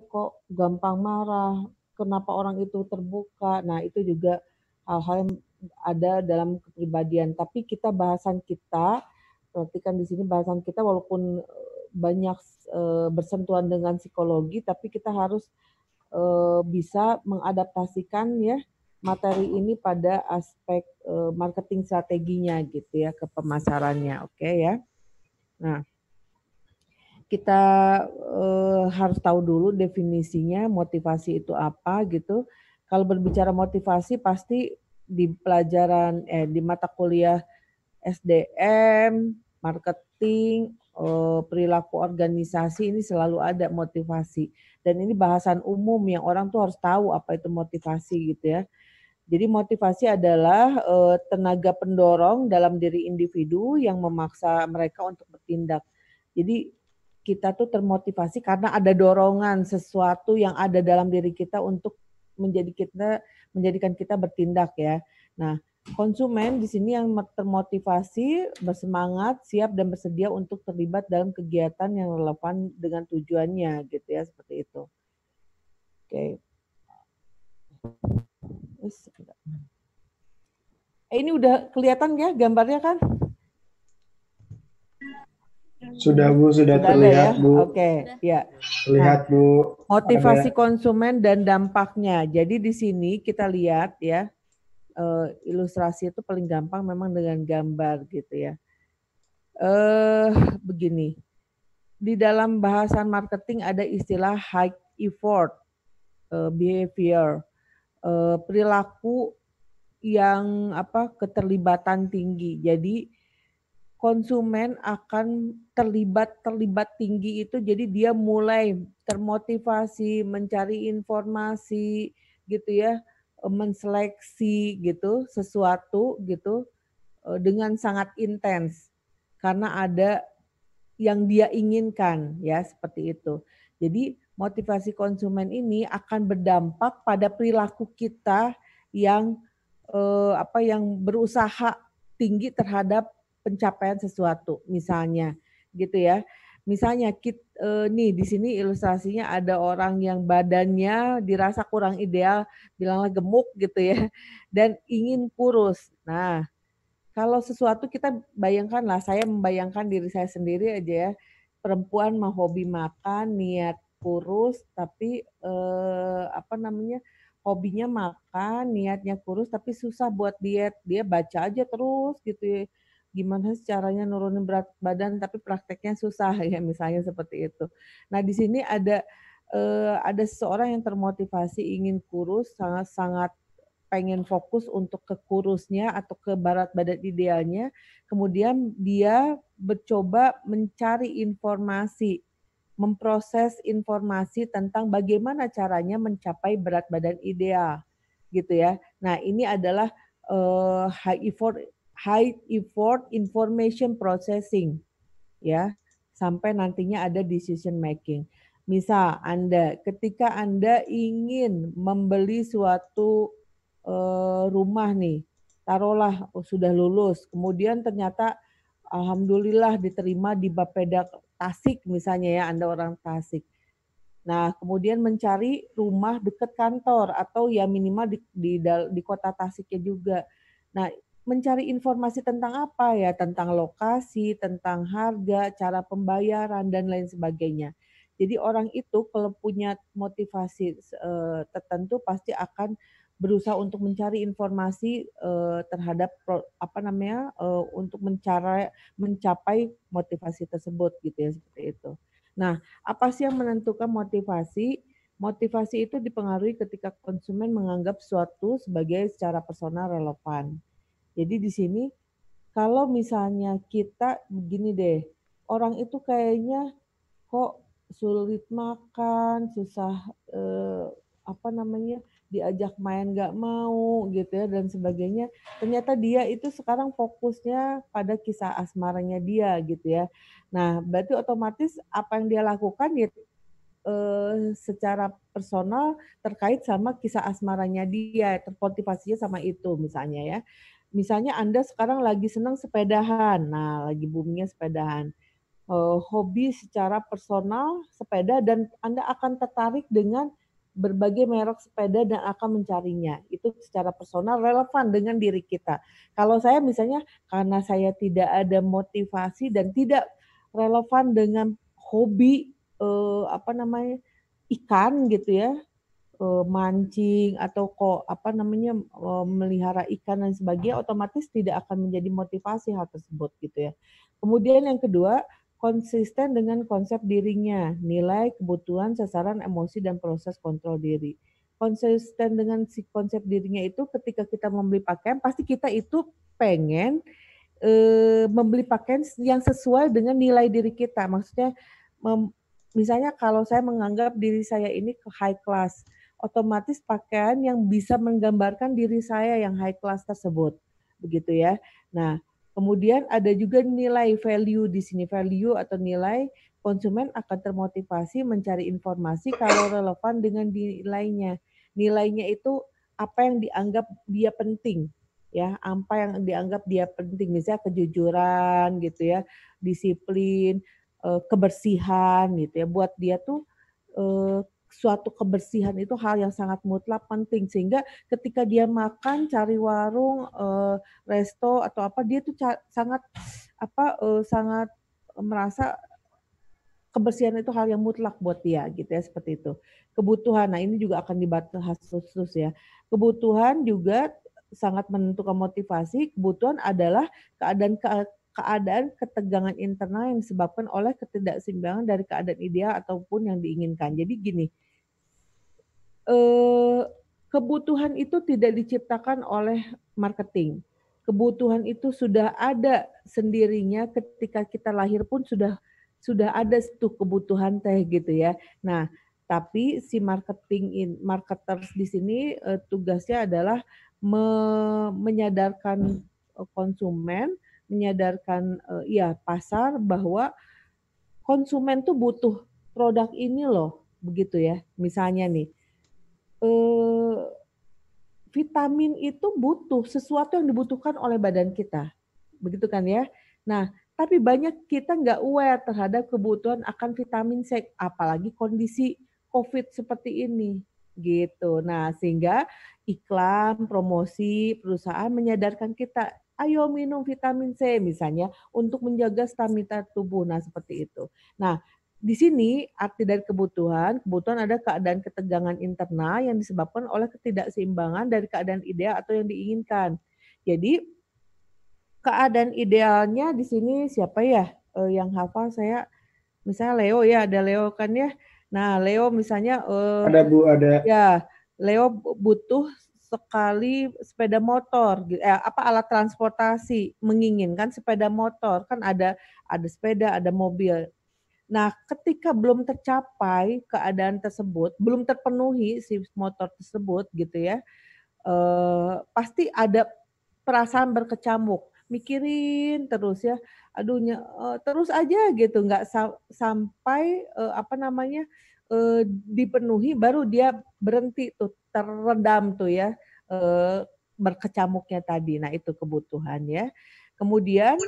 kok gampang marah, kenapa orang itu terbuka. Nah, itu juga hal-hal yang ada dalam kepribadian. Tapi bahasan kita, perhatikan di sini bahasan kita walaupun banyak bersentuhan dengan psikologi, tapi kita harus bisa mengadaptasikan ya materi ini pada aspek marketing strateginya gitu ya, ke pemasarannya, oke ya. Nah, kita harus tahu dulu definisinya motivasi itu apa gitu. Kalau berbicara motivasi pasti di pelajaran di mata kuliah SDM, marketing, perilaku organisasi ini selalu ada motivasi. Dan ini bahasan umum yang orang tuh harus tahu apa itu motivasi gitu ya. Jadi motivasi adalah tenaga pendorong dalam diri individu yang memaksa mereka untuk bertindak. Jadi kita tuh termotivasi karena ada dorongan sesuatu yang ada dalam diri kita untuk menjadikan kita bertindak ya. Nah, konsumen di sini yang termotivasi, bersemangat, siap dan bersedia untuk terlibat dalam kegiatan yang relevan dengan tujuannya gitu ya, seperti itu. Oke. Ini udah kelihatan ya gambarnya kan? Sudah Bu, sudah terlihat ya? Bu. Oke, ya. Terlihat Nah, Bu. motivasi konsumen dan dampaknya. Jadi di sini kita lihat ya, ilustrasi itu paling gampang memang dengan gambar gitu ya. Begini, di dalam bahasan marketing ada istilah high effort behavior, perilaku yang keterlibatan tinggi. Jadi konsumen akan terlibat tinggi itu, jadi dia mulai termotivasi mencari informasi gitu ya, menseleksi gitu sesuatu gitu dengan sangat intens karena ada yang dia inginkan ya, seperti itu. Jadi motivasi konsumen ini akan berdampak pada perilaku kita yang yang berusaha tinggi terhadap pencapaian sesuatu misalnya gitu ya. Misalnya nih di sini ilustrasinya ada orang yang badannya dirasa kurang ideal, bilanglah gemuk gitu ya, dan ingin kurus. Nah, kalau sesuatu kita bayangkanlah, saya membayangkan diri saya sendiri aja ya, perempuan mau hobi makan, niat kurus, tapi hobinya makan, niatnya kurus, tapi susah buat diet. Dia baca aja terus gitu ya, gimana caranya nurunin berat badan, tapi prakteknya susah ya, misalnya seperti itu. Nah di sini ada seseorang yang termotivasi ingin kurus, sangat-sangat pengen fokus untuk ke kurusnya atau ke berat badan idealnya, kemudian dia mencoba mencari informasi, memproses informasi tentang bagaimana caranya mencapai berat badan ideal, gitu ya. Nah, ini adalah high effort information processing, ya, sampai nantinya ada decision making. Misal ketika Anda ingin membeli suatu rumah nih, taruhlah sudah lulus, kemudian ternyata alhamdulillah diterima di Bapeda Tasik misalnya ya, Anda orang Tasik. Nah, kemudian mencari rumah dekat kantor atau ya minimal di kota Tasiknya juga. Nah, mencari informasi tentang apa ya? Tentang lokasi, tentang harga, cara pembayaran dan lain sebagainya. Jadi orang itu kalau punya motivasi tertentu pasti akan berusaha untuk mencari informasi terhadap untuk mencapai motivasi tersebut gitu ya, seperti itu. Nah, apa sih yang menentukan motivasi? Motivasi itu dipengaruhi ketika konsumen menganggap suatu sebagai secara personal relevan. Jadi di sini kalau misalnya kita begini deh, orang itu kayaknya kok sulit makan, susah diajak main nggak mau gitu ya dan sebagainya. Ternyata dia itu sekarang fokusnya pada kisah asmaranya dia gitu ya. Nah, berarti otomatis apa yang dia lakukan ya secara personal terkait sama kisah asmaranya dia, termotivasinya sama itu misalnya ya. Misalnya Anda sekarang lagi senang sepedahan, nah lagi boomingnya sepedahan. hobi secara personal sepeda dan Anda akan tertarik dengan berbagai merek sepeda dan akan mencarinya. Itu secara personal relevan dengan diri kita. Kalau saya misalnya karena saya tidak ada motivasi dan tidak relevan dengan hobi apa namanya ikan gitu ya, mancing atau kok apa namanya melihara ikan dan sebagainya, otomatis tidak akan menjadi motivasi hal tersebut gitu ya. Kemudian yang kedua, konsisten dengan konsep dirinya, nilai, kebutuhan, sasaran, emosi, dan proses kontrol diri. Konsisten dengan si konsep dirinya itu ketika kita membeli pakaian, pasti kita itu pengen membeli pakaian yang sesuai dengan nilai diri kita. Maksudnya misalnya kalau saya menganggap diri saya ini high class, otomatis pakaian yang bisa menggambarkan diri saya yang high class tersebut. Begitu ya. Nah, kemudian ada juga nilai value di sini. Value atau nilai konsumen akan termotivasi mencari informasi kalau relevan dengan nilainya. Nilainya itu apa yang dianggap dia penting ya, apa yang dianggap dia penting, misalnya kejujuran gitu ya, disiplin, kebersihan gitu ya. Buat dia tuh suatu kebersihan itu hal yang sangat mutlak penting sehingga ketika dia makan cari warung, resto atau apa dia tuh sangat sangat merasa kebersihan itu hal yang mutlak buat dia gitu ya, seperti itu. Kebutuhan, nah ini juga akan dibahas khusus ya. Kebutuhan juga sangat menentukan motivasi. Kebutuhan adalah keadaan ketegangan internal yang disebabkan oleh ketidakseimbangan dari keadaan ideal ataupun yang diinginkan. Jadi gini, kebutuhan itu tidak diciptakan oleh marketing. Kebutuhan itu sudah ada sendirinya ketika kita lahir pun sudah ada tuh kebutuhan teh gitu ya. Nah, tapi si marketers di sini tugasnya adalah menyadarkan konsumen, menyadarkan pasar bahwa konsumen tuh butuh produk ini loh, begitu ya. Misalnya nih, vitamin itu butuh sesuatu yang dibutuhkan oleh badan kita, begitu kan ya. Nah, tapi banyak kita nggak aware terhadap kebutuhan akan vitamin C, apalagi kondisi COVID seperti ini, gitu. Nah, sehingga iklan, promosi, perusahaan menyadarkan kita, ayo minum vitamin C misalnya untuk menjaga stamina tubuh. Nah, seperti itu. Nah, di sini arti dari kebutuhan ada keadaan ketegangan internal yang disebabkan oleh ketidakseimbangan dari keadaan ideal atau yang diinginkan. Jadi keadaan idealnya di sini siapa ya yang hafal saya, misalnya Leo ya, ada Leo kan ya. Nah Leo misalnya ada Bu, ada. Ya Leo butuh sekali sepeda motor, alat transportasi, menginginkan sepeda motor kan ada sepeda, ada mobil. Nah, ketika belum tercapai keadaan tersebut, belum terpenuhi si motor tersebut gitu ya, pasti ada perasaan berkecamuk, mikirin terus ya, aduh terus aja gitu, nggak sampai dipenuhi baru dia berhenti tuh, teredam tuh ya, berkecamuknya tadi. Nah itu kebutuhan ya. Kemudian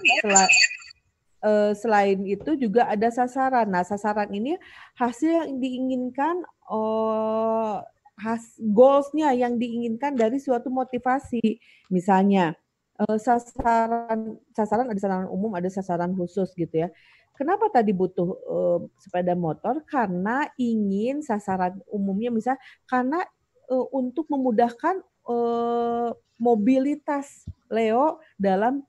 selain itu juga ada sasaran. Nah, sasaran ini hasil yang diinginkan, goals-nya yang diinginkan dari suatu motivasi. Misalnya, sasaran ada sasaran umum, ada sasaran khusus gitu ya. Kenapa tadi butuh sepeda motor? Karena ingin sasaran umumnya misal karena untuk memudahkan mobilitas Leo dalam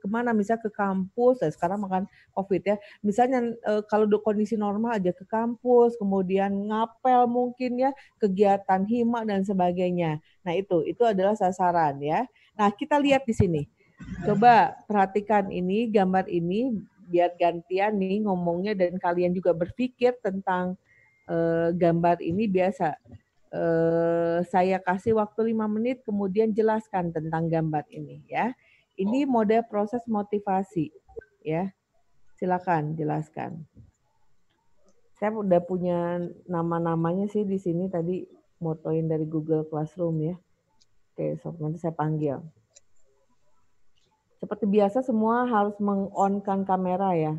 kemana misal ke kampus, sekarang makan COVID ya, misalnya kalau kondisi normal aja ke kampus, kemudian ngapel mungkin ya, kegiatan hima dan sebagainya. Nah itu adalah sasaran ya. Nah kita lihat di sini, coba perhatikan ini gambar ini biar gantian nih ngomongnya dan kalian juga berpikir tentang gambar ini biasa. Saya kasih waktu 5 menit, kemudian jelaskan tentang gambar ini ya. Ini model proses motivasi ya. Silakan jelaskan. Saya udah punya nama-namanya sih di sini tadi motoin dari Google Classroom ya. Oke, so nanti saya panggil. Seperti biasa semua harus meng-on-kan kamera ya.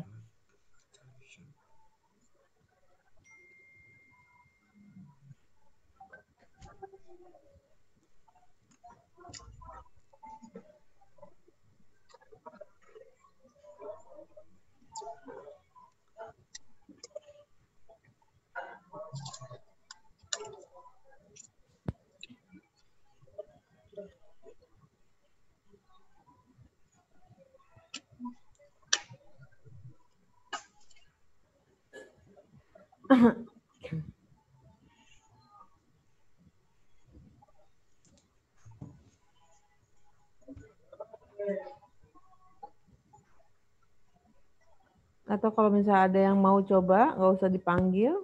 Atau kalau misalnya ada yang mau coba, nggak usah dipanggil,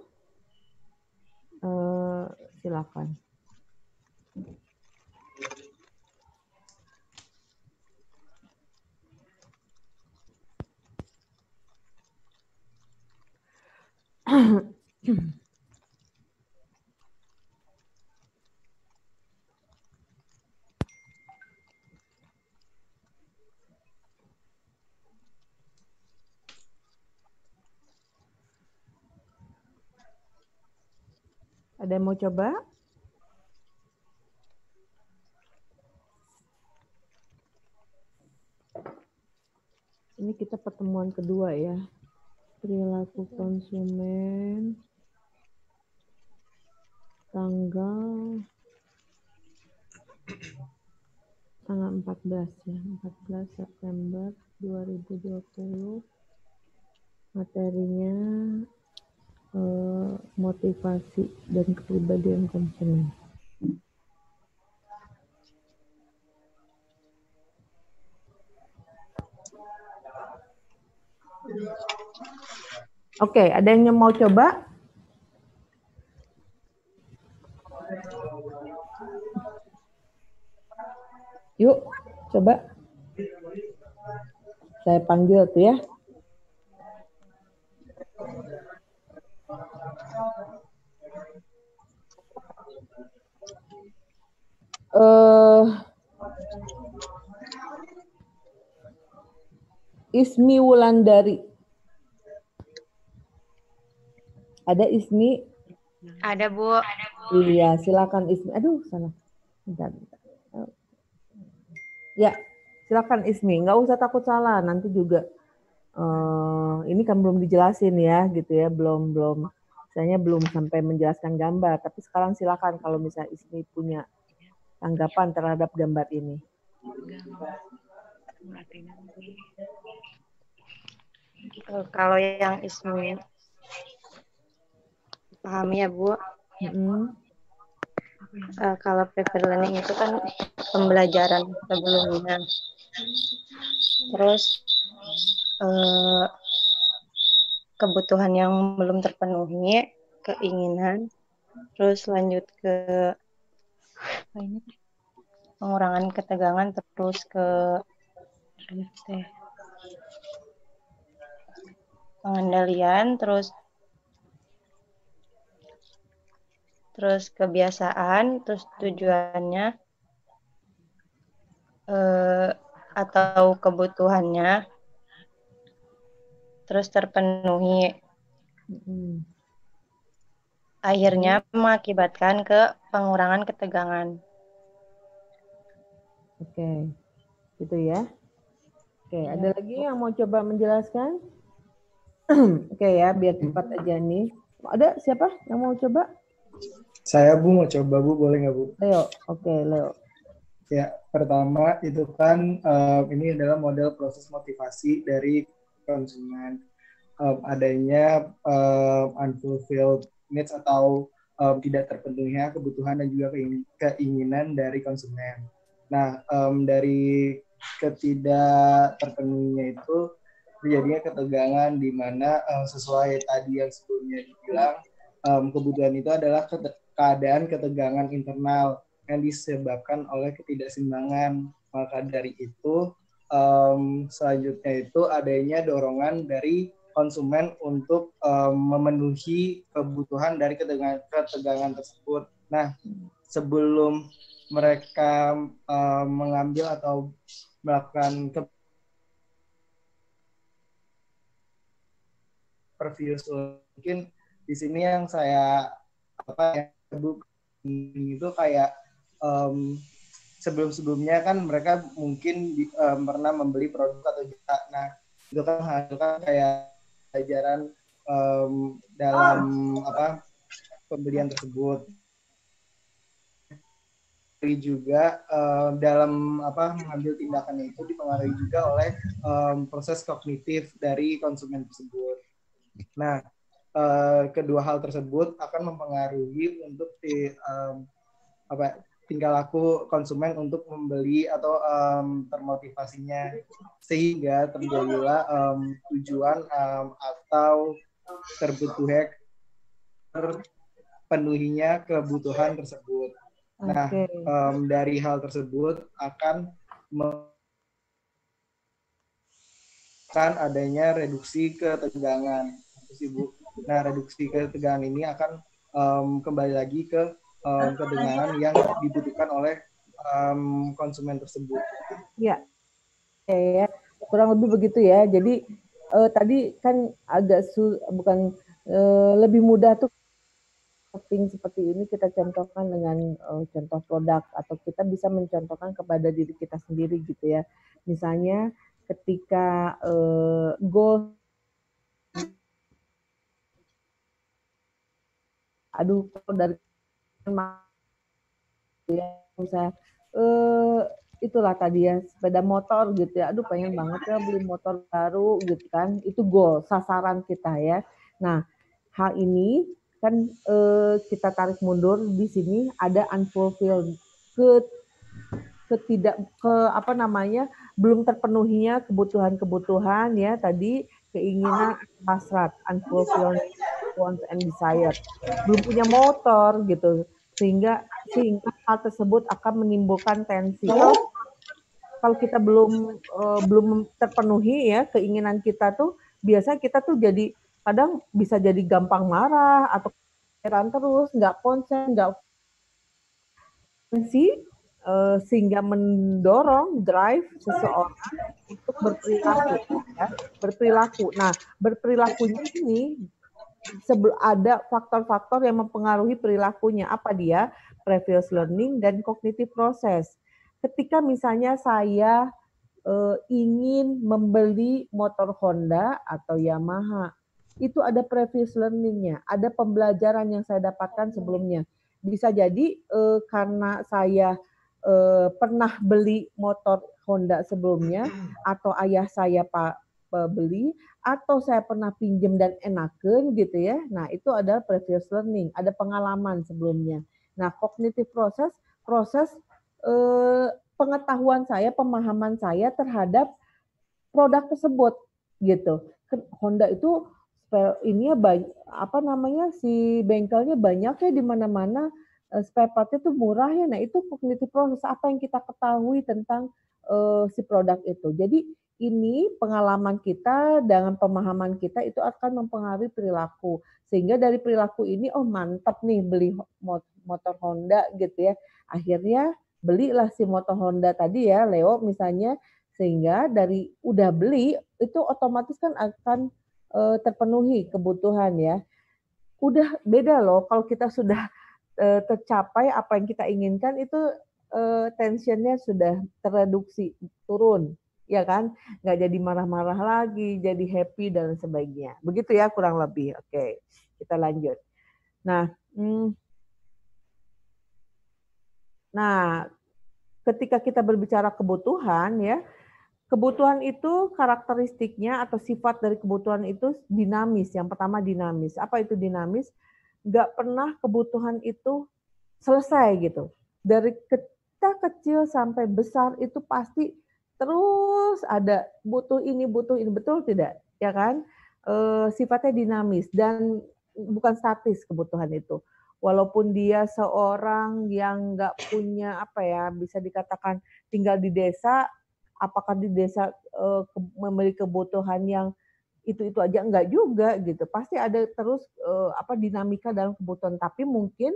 silakan. Ada yang mau coba? Ini kita pertemuan kedua ya. Perilaku konsumen tanggal 14 ya, 14 September 2020. Materinya motivasi dan kepribadian konsumen. Oke, ada yang mau coba? Yuk, coba. Saya panggil tuh ya. Ismi Wulandari. Ada Ismi? Ada, Bu. Iya, silakan Ismi. Aduh, salah. Bentar. Ya, silakan Ismi. Nggak usah takut salah. Nanti juga ini kan belum dijelasin ya, gitu ya. Misalnya belum sampai menjelaskan gambar. Tapi sekarang silakan kalau misalnya Ismi punya tanggapan terhadap gambar ini. Kalau yang Ismi pahami ya, Bu. Kalau prefer learning itu kan pembelajaran sebelumnya. Terus kebutuhan yang belum terpenuhi, keinginan, terus lanjut ke pengurangan ketegangan, terus ke pengendalian, terus kebiasaan, terus tujuannya atau kebutuhannya, terus terpenuhi. Akhirnya mengakibatkan ke pengurangan ketegangan. Oke, gitu ya. Oke, ada lagi yang mau coba menjelaskan? Oke ya, biar cepat aja nih. Ada siapa yang mau coba? Saya, Bu, mau coba, Bu. Boleh nggak, Bu? Leo. Oke, Leo. Ya, pertama itu kan ini adalah model proses motivasi dari konsumen. Adanya unfulfilled needs atau tidak terpenuhinya kebutuhan dan juga keinginan dari konsumen. Nah, dari ketidak terpenuhinya itu terjadinya ketegangan di mana sesuai tadi yang sebelumnya dibilang, kebutuhan itu adalah keadaan ketegangan internal yang disebabkan oleh ketidakseimbangan. Maka dari itu selanjutnya itu adanya dorongan dari konsumen untuk memenuhi kebutuhan dari ketegangan tersebut. Nah, sebelum mereka mengambil atau melakukan review, mungkin di sini yang saya itu kayak sebelum-sebelumnya kan mereka mungkin pernah membeli produk atau jasa. Nah, itu kan kayak pelajaran dalam pembelian tersebut. Juga dalam mengambil tindakannya itu dipengaruhi juga oleh proses kognitif dari konsumen tersebut. Nah, kedua hal tersebut akan mempengaruhi untuk tingkah laku konsumen untuk membeli atau termotivasinya, sehingga terjadilah tujuan atau terpenuhinya kebutuhan tersebut. Nah, dari hal tersebut akan adanya reduksi ketegangan, Bu. Nah, reduksi ketegangan ini akan kembali lagi ke ketegangan yang dibutuhkan oleh konsumen tersebut. Ya, kurang lebih begitu ya. Jadi tadi kan agak lebih mudah tuh seperti ini kita contohkan dengan contoh produk, atau kita bisa mencontohkan kepada diri kita sendiri gitu ya. Misalnya ketika goal, dari misalnya itulah tadi ya, sepeda motor gitu ya, pengen banget ya beli motor baru gitu kan, itu goal, sasaran kita ya. Nah, hal ini kan kita tarik mundur di sini ada unfulfilled, belum terpenuhinya kebutuhan-kebutuhan ya tadi, keinginan, hasrat, unfulfilled wants and desire, belum punya motor gitu, sehingga hal tersebut akan menimbulkan tensi. Kalau kita belum terpenuhi ya keinginan kita tuh, biasa kita tuh jadi kadang bisa jadi gampang marah atau heran terus, nggak konsen, nggak tensi, sehingga mendorong drive seseorang untuk berperilaku. Nah, berperilakunya ini ada faktor-faktor yang mempengaruhi perilakunya. Apa dia? Previous learning dan cognitive process. Ketika misalnya saya ingin membeli motor Honda atau Yamaha, itu ada previous learning-nya, ada pembelajaran yang saya dapatkan sebelumnya. Bisa jadi karena saya pernah beli motor Honda sebelumnya, atau ayah saya beli, atau saya pernah pinjam dan enaken gitu ya. Nah, itu adalah previous learning, ada pengalaman sebelumnya. Nah, cognitive proses pengetahuan saya, pemahaman saya terhadap produk tersebut gitu. Honda itu si bengkelnya banyak ya di mana-mana, spare part-nya tuh murah ya. Nah, itu cognitive proses, apa yang kita ketahui tentang si produk itu. Jadi ini pengalaman kita dengan pemahaman kita itu akan mempengaruhi perilaku. Sehingga dari perilaku ini, oh mantap nih beli motor Honda gitu ya. Akhirnya belilah si motor Honda tadi ya, Leo misalnya, sehingga dari udah beli itu otomatis kan akan terpenuhi kebutuhan ya. Udah beda loh kalau kita sudah tercapai apa yang kita inginkan, itu tensionnya sudah tereduksi, turun, ya kan? Nggak jadi marah-marah lagi, jadi happy dan sebagainya. Begitu ya kurang lebih. Oke, kita lanjut. Nah, ketika kita berbicara kebutuhan ya, kebutuhan itu karakteristiknya atau sifat dari kebutuhan itu dinamis. Yang pertama dinamis. Apa itu dinamis? Nggak pernah kebutuhan itu selesai gitu. Dari kita kecil sampai besar itu pasti terus ada butuh ini, betul tidak? Ya kan? Sifatnya dinamis dan bukan statis kebutuhan itu. Walaupun dia seorang yang nggak punya bisa dikatakan tinggal di desa, apakah di desa memiliki kebutuhan yang itu aja, enggak juga gitu. Pasti ada terus dinamika dalam kebutuhan, tapi mungkin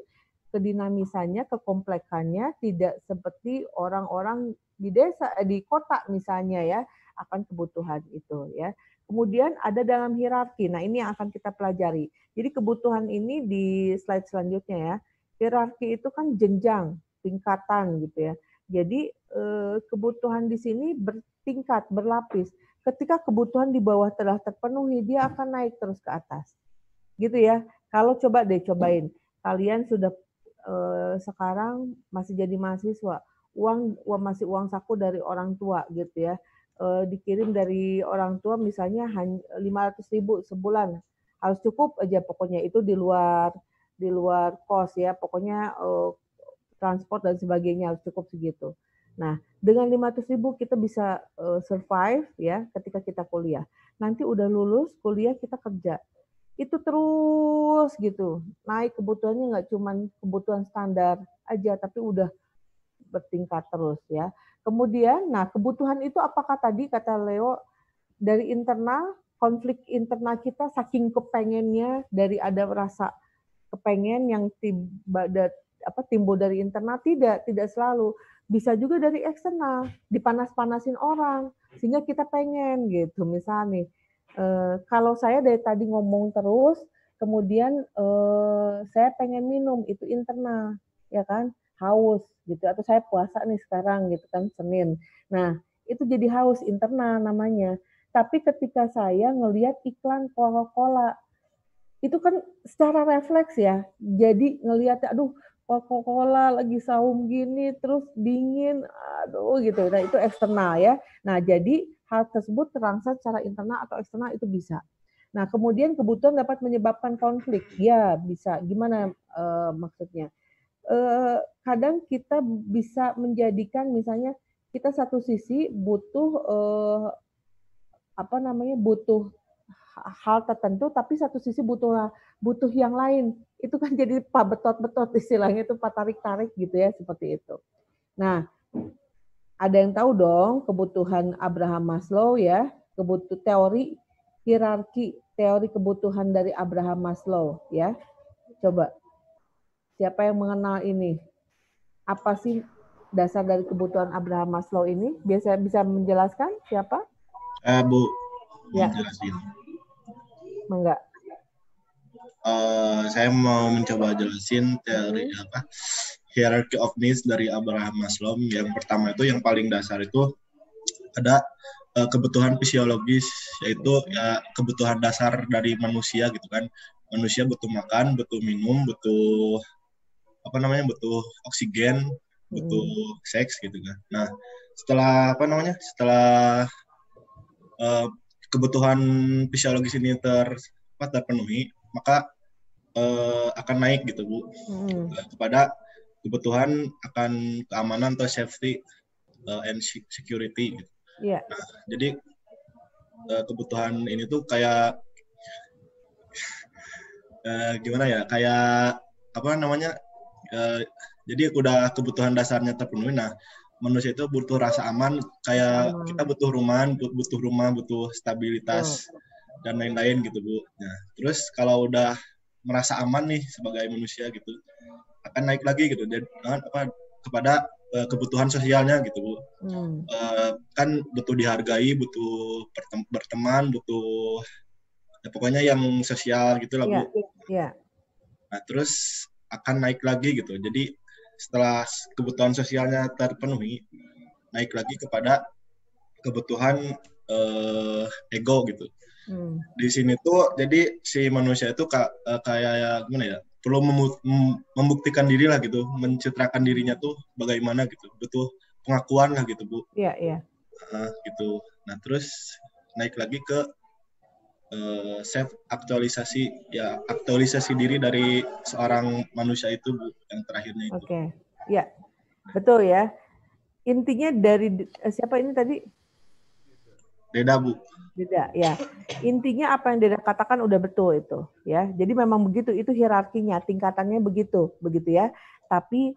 kedinamisannya, kekompleksannya tidak seperti orang-orang di desa, di kota misalnya ya, akan kebutuhan itu ya. Kemudian ada dalam hierarki. Nah, ini yang akan kita pelajari. Jadi kebutuhan ini di slide selanjutnya ya. hierarki itu kan jenjang, tingkatan gitu ya. Jadi kebutuhan di sini bertingkat, berlapis. Ketika kebutuhan di bawah telah terpenuhi, dia akan naik terus ke atas. Gitu ya. Kalau coba deh cobain, kalian sudah sekarang masih jadi mahasiswa, masih uang saku dari orang tua gitu ya. Dikirim dari orang tua misalnya 500.000 sebulan. Harus cukup aja pokoknya, itu di luar kos ya, pokoknya transport dan sebagainya harus cukup segitu. Nah, dengan 500.000 kita bisa survive ya ketika kita kuliah. Nanti udah lulus kuliah kita kerja. Itu terus gitu. Naik kebutuhannya nggak cuma kebutuhan standar aja, tapi udah bertingkat terus ya. Kemudian, nah kebutuhan itu apakah tadi kata Leo dari internal, konflik internal kita saking kepengennya, dari ada rasa kepengen yang timbul dari internal, tidak selalu. Bisa juga dari eksternal, dipanas-panasin orang sehingga kita pengen gitu. Misalnya nih, kalau saya dari tadi ngomong terus, kemudian saya pengen minum, itu internal, ya kan, haus gitu. Atau saya puasa nih sekarang gitu kan, Senin. Nah itu jadi haus internal namanya. Tapi ketika saya ngelihat iklan Coca-Cola, itu kan secara refleks ya, jadi ngelihat aduh Coca-Cola lagi saum gini terus dingin, aduh gitu. Nah itu eksternal ya. Nah jadi hal tersebut terangsang secara internal atau eksternal itu bisa. Nah kemudian kebutuhan dapat menyebabkan konflik, ya bisa. Gimana maksudnya? Kadang kita bisa menjadikan misalnya kita satu sisi butuh butuh hal tertentu, tapi satu sisi butuh yang lain. Itu kan jadi pak betot-betot, istilahnya itu pak tarik-tarik gitu ya, seperti itu. Nah, ada yang tahu dong kebutuhan Abraham Maslow ya, teori hierarki, teori kebutuhan dari Abraham Maslow ya. Coba, siapa yang mengenal ini? Apa sih dasar dari kebutuhan Abraham Maslow ini? Biasa bisa menjelaskan siapa? Bu, ya. Jelasin. Enggak. Saya mau mencoba jelasin teori hierarchy of needs dari Abraham Maslow. Yang pertama itu yang paling dasar itu ada kebutuhan fisiologis, yaitu ya kebutuhan dasar dari manusia gitu kan. Manusia butuh makan, butuh minum, butuh butuh oksigen, butuh seks gitu kan. Nah, setelah kebutuhan fisiologis ini terpenuhi, maka akan naik gitu Bu, kepada kebutuhan akan keamanan atau safety and security gitu. Yeah. Nah, jadi kebutuhan ini tuh kayak jadi udah kebutuhan dasarnya terpenuhi. Nah, manusia itu butuh rasa aman, kayak kita butuh rumah, butuh stabilitas dan lain-lain gitu Bu. Nah, terus kalau udah merasa aman nih sebagai manusia gitu, akan naik lagi gitu kepada kebutuhan sosialnya gitu Bu. Kan butuh dihargai, butuh berteman, butuh pokoknya yang sosial gitu lah Bu. Nah, terus akan naik lagi gitu. Jadi setelah kebutuhan sosialnya terpenuhi, naik lagi kepada kebutuhan ego gitu. Di sini tuh jadi si manusia itu kayak gimana ya, perlu membuktikan diri lah gitu, mencitrakan dirinya tuh bagaimana gitu, butuh pengakuan lah gitu Bu. Iya. Gitu. Nah terus naik lagi ke self aktualisasi diri dari seorang manusia itu Bu, yang terakhirnya itu. Oke. Ya, betul ya. Intinya dari siapa ini tadi? Deda Bu. Deda, ya. Intinya apa yang Deda katakan udah betul itu, ya. Jadi memang begitu, itu hierarkinya, tingkatannya begitu ya. Tapi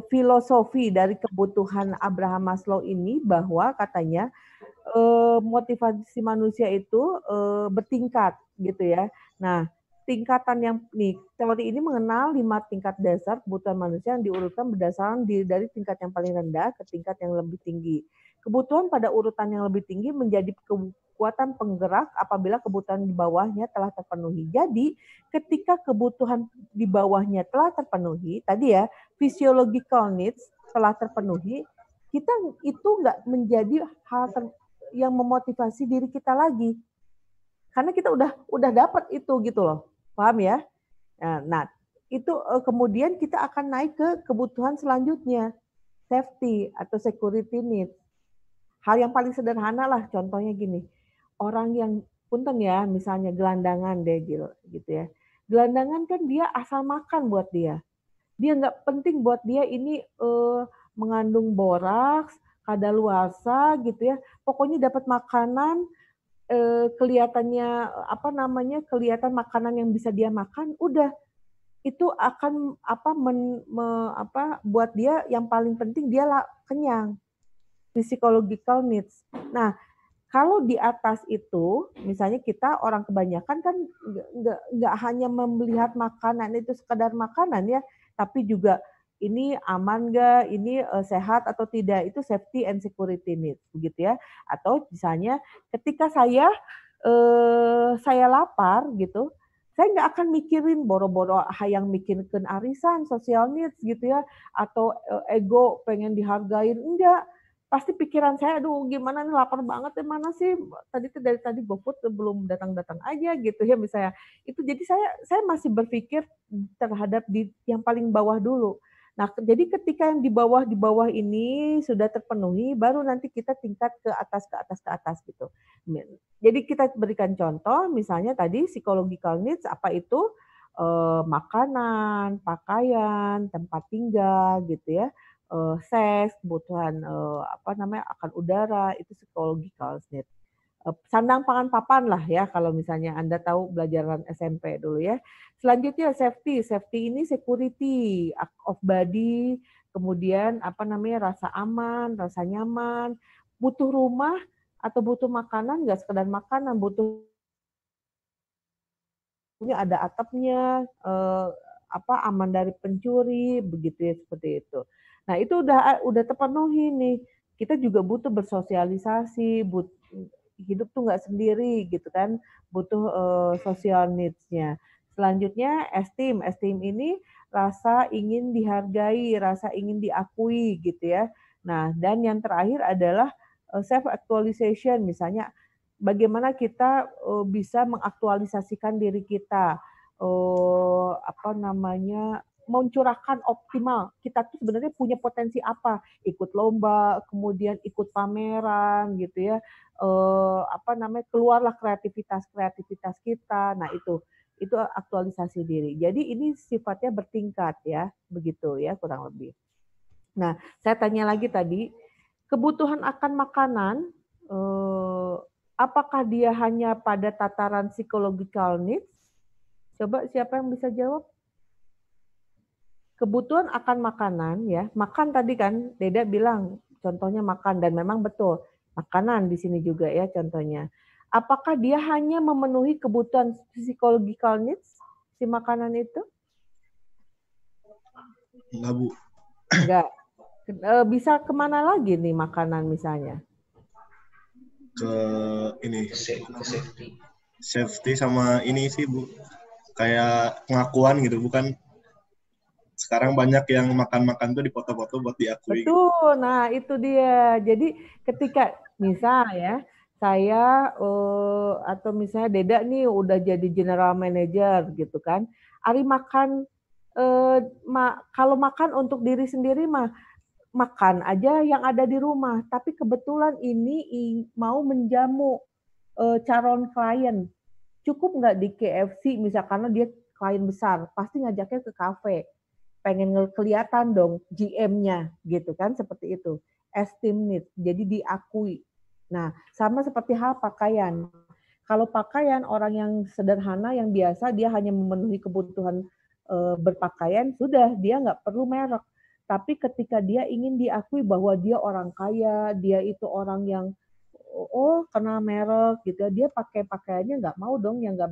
filosofi dari kebutuhan Abraham Maslow ini bahwa katanya motivasi manusia itu bertingkat gitu ya. Nah, tingkatan yang nih, teori ini mengenal 5 tingkat dasar kebutuhan manusia yang diurutkan berdasarkan dari tingkat yang paling rendah ke tingkat yang lebih tinggi. Kebutuhan pada urutan yang lebih tinggi menjadi kekuatan penggerak apabila kebutuhan di bawahnya telah terpenuhi. Jadi, ketika kebutuhan di bawahnya telah terpenuhi, tadi ya, physiological needs telah terpenuhi, kita itu nggak menjadi hal yang memotivasi diri kita lagi. Karena kita udah dapat itu gitu loh. Paham ya? Nah, itu kemudian kita akan naik ke kebutuhan selanjutnya, safety atau security needs. Hal yang paling sederhana lah, contohnya gini, orang yang punten ya, misalnya gelandangan deh gitu ya. Gelandangan kan dia asal makan buat dia. Dia nggak penting buat dia ini mengandung boraks, kadaluarsa gitu ya. Pokoknya dapat makanan, kelihatannya apa namanya, kelihatan makanan yang bisa dia makan, udah itu akan buat dia yang paling penting dia kenyang. Physiological needs. Nah, kalau di atas itu, misalnya kita orang kebanyakan kan nggak hanya melihat makanan itu sekedar makanan ya, tapi juga ini aman nggak, ini sehat atau tidak, itu safety and security needs, begitu ya. Atau misalnya ketika saya lapar gitu, saya nggak akan mikirin boro-boro hayang mikirin arisan, social needs gitu ya, atau ego pengen dihargain, enggak. Pasti pikiran saya, aduh gimana nih lapar banget ya, mana sih dari tadi GoFood belum datang-datang aja gitu ya misalnya. Itu jadi saya masih berpikir terhadap di yang paling bawah dulu. Nah, jadi ketika yang di bawah ini sudah terpenuhi, baru nanti kita tingkat ke atas gitu. Jadi kita berikan contoh, misalnya tadi psychological needs apa itu? Makanan, pakaian, tempat tinggal gitu ya. Seks, kebutuhan akan udara, itu psychological needs. Sandang pangan papan lah ya kalau misalnya Anda tahu pelajaran SMP dulu ya. Selanjutnya safety. Safety ini security of body, kemudian rasa aman, rasa nyaman, butuh rumah atau butuh makanan, nggak sekedar makanan, butuhnya ada atapnya, aman dari pencuri, begitu ya, seperti itu. Nah, itu udah terpenuhi nih. Kita juga butuh bersosialisasi, hidup tuh nggak sendiri gitu kan, butuh social needs-nya. Selanjutnya esteem. Esteem ini rasa ingin dihargai, rasa ingin diakui gitu ya. Nah, dan yang terakhir adalah self actualization, misalnya bagaimana kita bisa mengaktualisasikan diri kita, mencurahkan optimal. Kita tuh sebenarnya punya potensi apa? Ikut lomba, kemudian ikut pameran gitu ya. Keluarlah kreativitas kita. Nah, itu aktualisasi diri. Jadi ini sifatnya bertingkat ya, begitu ya kurang lebih. Nah, saya tanya lagi tadi, kebutuhan akan makanan, apakah dia hanya pada tataran psychological needs? Coba siapa yang bisa jawab? Kebutuhan akan makanan ya, makan tadi kan Deda bilang contohnya makan, dan memang betul makanan di sini juga ya contohnya. Apakah dia hanya memenuhi kebutuhan psychological needs si makanan itu? Enggak, Bu. Enggak. Bisa kemana lagi nih makanan misalnya? Ke ini safety sama ini sih, Bu, kayak pengakuan gitu, bukan? Sekarang banyak yang makan-makan tuh dipoto-foto buat diakui. Betul, gitu. Nah itu dia. Jadi ketika misal ya, saya atau misalnya Deda nih udah jadi general manager gitu kan, Ari makan, kalau makan untuk diri sendiri mah, makan aja yang ada di rumah. Tapi kebetulan ini mau menjamu calon klien. Cukup nggak di KFC misalnya, karena dia klien besar, pasti ngajaknya ke kafe. Pengen kelihatan dong GM-nya gitu kan, seperti itu. Esteem needs, jadi diakui. Nah, sama seperti hal pakaian. Kalau pakaian orang yang sederhana, yang biasa, dia hanya memenuhi kebutuhan berpakaian, sudah, dia nggak perlu merek. Tapi ketika dia ingin diakui bahwa dia orang kaya, dia itu orang yang kenal merek gitu ya, dia pakai pakaiannya nggak mau dong yang nggak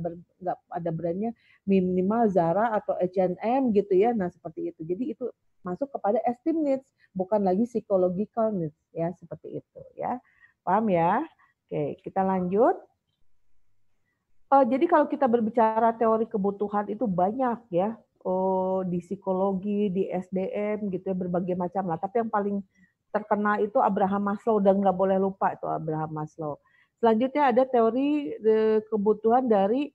ada brandnya, minimal Zara atau H&M gitu ya. Nah seperti itu. Jadi itu masuk kepada esteem needs, bukan lagi psychological needs ya, seperti itu ya. Paham ya? Oke, kita lanjut. Jadi kalau kita berbicara teori kebutuhan itu banyak ya, di psikologi, di SDM gitu ya, berbagai macam lah. Tapi yang paling terkenal itu Abraham Maslow, dan nggak boleh lupa itu Abraham Maslow. Selanjutnya ada teori kebutuhan dari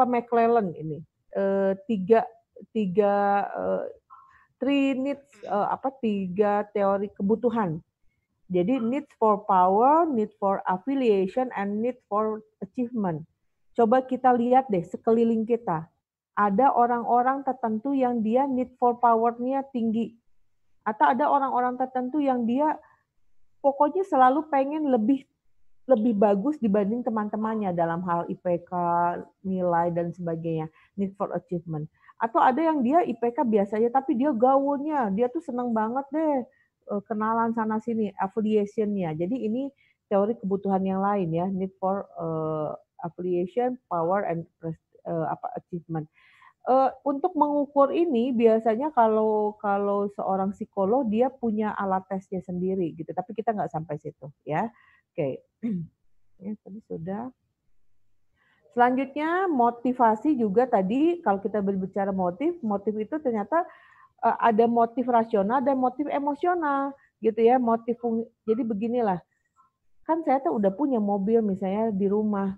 McClellan ini, tiga teori kebutuhan. Jadi need for power, need for affiliation, and need for achievement. Coba kita lihat deh sekeliling kita. Ada orang-orang tertentu yang dia need for power-nya tinggi. Atau ada orang-orang tertentu yang dia pokoknya selalu pengen lebih bagus dibanding teman-temannya dalam hal IPK, nilai, dan sebagainya. Need for achievement. Atau ada yang dia IPK biasanya, tapi dia gaulnya, dia tuh seneng banget deh kenalan sana sini, affiliation-nya. Jadi ini teori kebutuhan yang lain ya, need for affiliation, power, and achievement. Untuk mengukur ini biasanya kalau seorang psikolog dia punya alat tesnya sendiri gitu, tapi kita nggak sampai situ ya. Oke, ya tadi sudah. Selanjutnya motivasi juga tadi kalau kita berbicara motif itu ternyata ada motif rasional dan motif emosional gitu ya. Jadi beginilah, kan saya tuh udah punya mobil misalnya di rumah,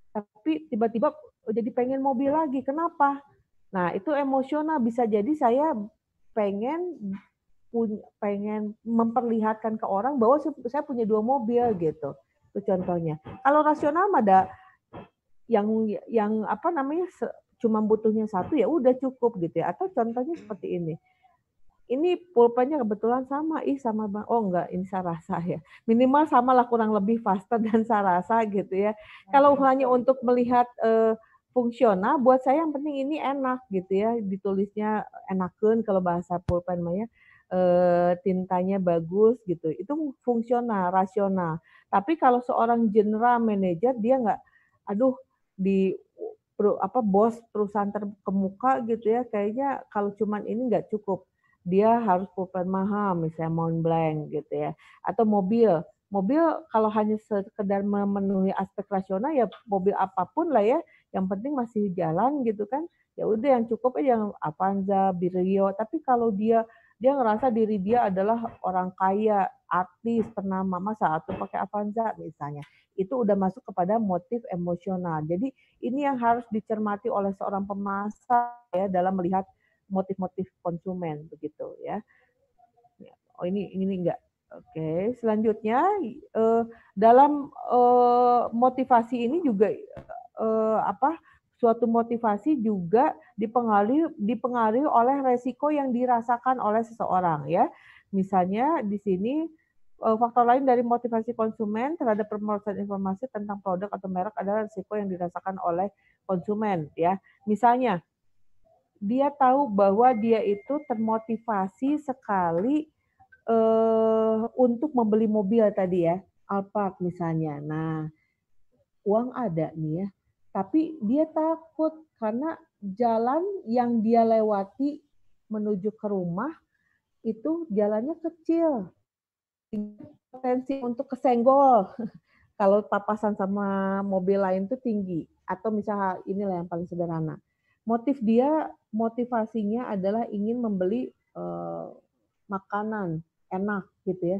tapi tiba-tiba jadi pengen mobil lagi. Kenapa? Nah itu emosional, bisa jadi saya pengen memperlihatkan ke orang bahwa saya punya 2 mobil gitu. Itu contohnya. Kalau rasional ada yang cuma butuhnya 1 ya udah cukup gitu ya. Atau contohnya seperti ini. Ini pulpennya kebetulan sama, sama Bang. Oh enggak, ini Sarasa ya. Minimal samalah kurang lebih Faster dan Sarasa gitu ya. Kalau hanya untuk melihat fungsional, buat saya yang penting ini enak gitu ya. Ditulisnya enakeun kalau bahasa pulpen mah ya. Tintanya bagus gitu. Itu fungsional, rasional. Tapi kalau seorang general manager dia enggak, aduh bos perusahaan terkemuka gitu ya, kayaknya kalau cuman ini enggak cukup. Dia harus pulpen mahal, misalnya Montblanc gitu ya. Atau mobil kalau hanya sekedar memenuhi aspek rasional ya mobil apapun lah ya, yang penting masih jalan gitu kan. Ya udah yang cukup aja yang Avanza, Brio. Tapi kalau dia ngerasa diri dia adalah orang kaya, artis, ternama, masa atau pakai Avanza misalnya. Itu udah masuk kepada motif emosional. Jadi ini yang harus dicermati oleh seorang pemasar ya dalam melihat motif-motif konsumen begitu ya. Oh ini enggak. Oke, selanjutnya dalam motivasi ini juga suatu motivasi juga dipengaruhi oleh resiko yang dirasakan oleh seseorang ya. Misalnya di sini faktor lain dari motivasi konsumen terhadap pemerosotan informasi tentang produk atau merek adalah resiko yang dirasakan oleh konsumen ya. Misalnya dia tahu bahwa dia itu termotivasi sekali untuk membeli mobil tadi ya, Alphard misalnya. Nah, uang ada nih ya, tapi dia takut karena jalan yang dia lewati menuju ke rumah itu jalannya kecil, potensi untuk kesenggol. Kalau papasan sama mobil lain tuh tinggi. Atau misalnya inilah yang paling sederhana. Motivasinya adalah ingin membeli makanan enak gitu ya.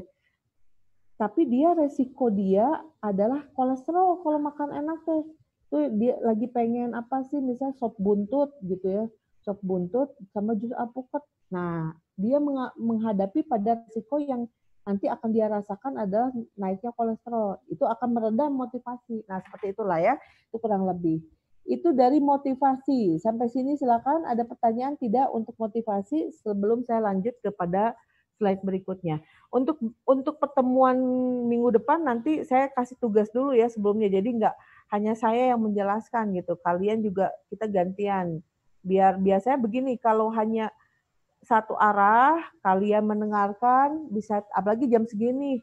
Tapi resiko dia adalah kolesterol kalau makan enak tuh. Tuh dia lagi pengen apa sih, misalnya sop buntut gitu ya. Sop buntut sama jus alpukat. Nah, dia menghadapi pada risiko yang nanti akan dia rasakan adalah naiknya kolesterol. Itu akan meredam motivasi. Nah, seperti itulah ya. Itu kurang lebih. Itu dari motivasi. Sampai sini silakan ada pertanyaan tidak untuk motivasi sebelum saya lanjut kepada slide berikutnya. Untuk pertemuan minggu depan nanti saya kasih tugas dulu ya sebelumnya. Jadi nggak hanya saya yang menjelaskan gitu. Kalian juga kita gantian. Biasanya begini, kalau hanya satu arah, kalian mendengarkan, bisa apalagi jam segini,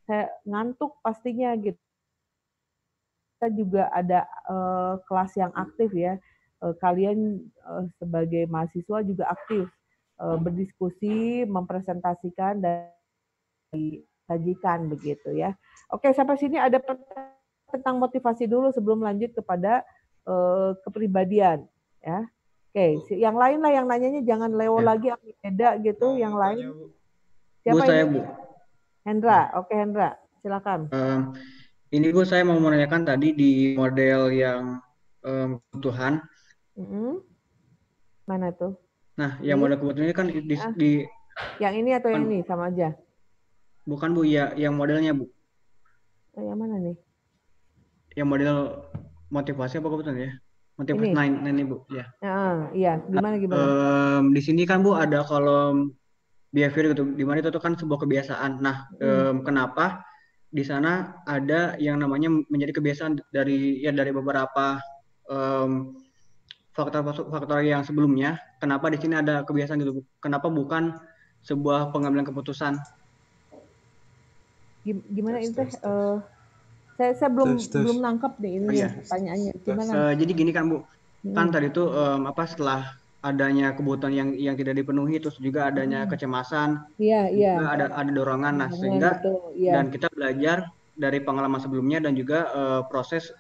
saya ngantuk pastinya gitu. Kita juga ada kelas yang aktif ya. Kalian sebagai mahasiswa juga aktif berdiskusi, mempresentasikan dan disajikan begitu ya. Oke, sampai sini ada tentang motivasi dulu sebelum lanjut kepada kepribadian ya. Oke, yang lain lah yang nanyanya jangan Leo lagi aku beda gitu, yang lain. Siapa saya, ini? Bu. Hendra. Oke, Hendra. Silakan. Ini Bu, saya mau menanyakan tadi di model yang kebutuhan. Mana tuh? Nah, yang model kebutuhan ini kan di yang ini atau yang ini sama aja? Bukan Bu, ya yang modelnya Bu. Yang mana nih? Yang model motivasi apa kebutuhan ya? Motivasi ini Bu, ya. Iya, gimana? Di sini kan Bu ada kolom behavior gitu, di mana itu kan sebuah kebiasaan. Nah, kenapa di sana ada yang namanya menjadi kebiasaan dari beberapa faktor yang sebelumnya? Kenapa di sini ada kebiasaan gitu? Kenapa bukan sebuah pengambilan keputusan? Gimana ini teh? Saya belum nangkap nih ini pertanyaannya. Gimana? Jadi gini kan Bu, kan tadi itu setelah adanya kebutuhan yang tidak dipenuhi, terus juga adanya kecemasan, juga ada dorongan, nah sehingga dan kita belajar dari pengalaman sebelumnya dan juga proses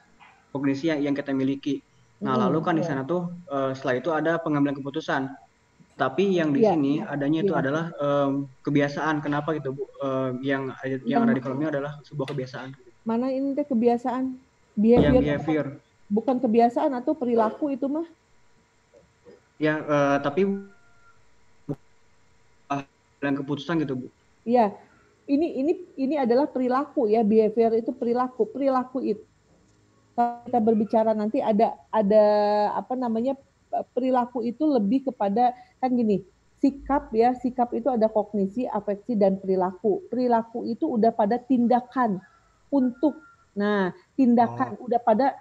kognisi yang kita miliki. Nah lalu kan di sana tuh setelah itu ada pengambilan keputusan. Tapi yang di sini adanya itu adalah kebiasaan. Kenapa gitu Bu? Yang ada di kolomnya adalah sebuah kebiasaan. Mana ini teh kebiasaan? Behavior. Bukan kebiasaan atau perilaku itu mah? Ya, tapi yang keputusan gitu Bu. Iya, ini adalah perilaku ya, behavior itu perilaku. Perilaku itu kita berbicara nanti ada apa namanya, perilaku itu lebih kepada kan gini, sikap itu ada kognisi, afeksi dan perilaku. Perilaku itu udah pada tindakan untuk, nah tindakan udah pada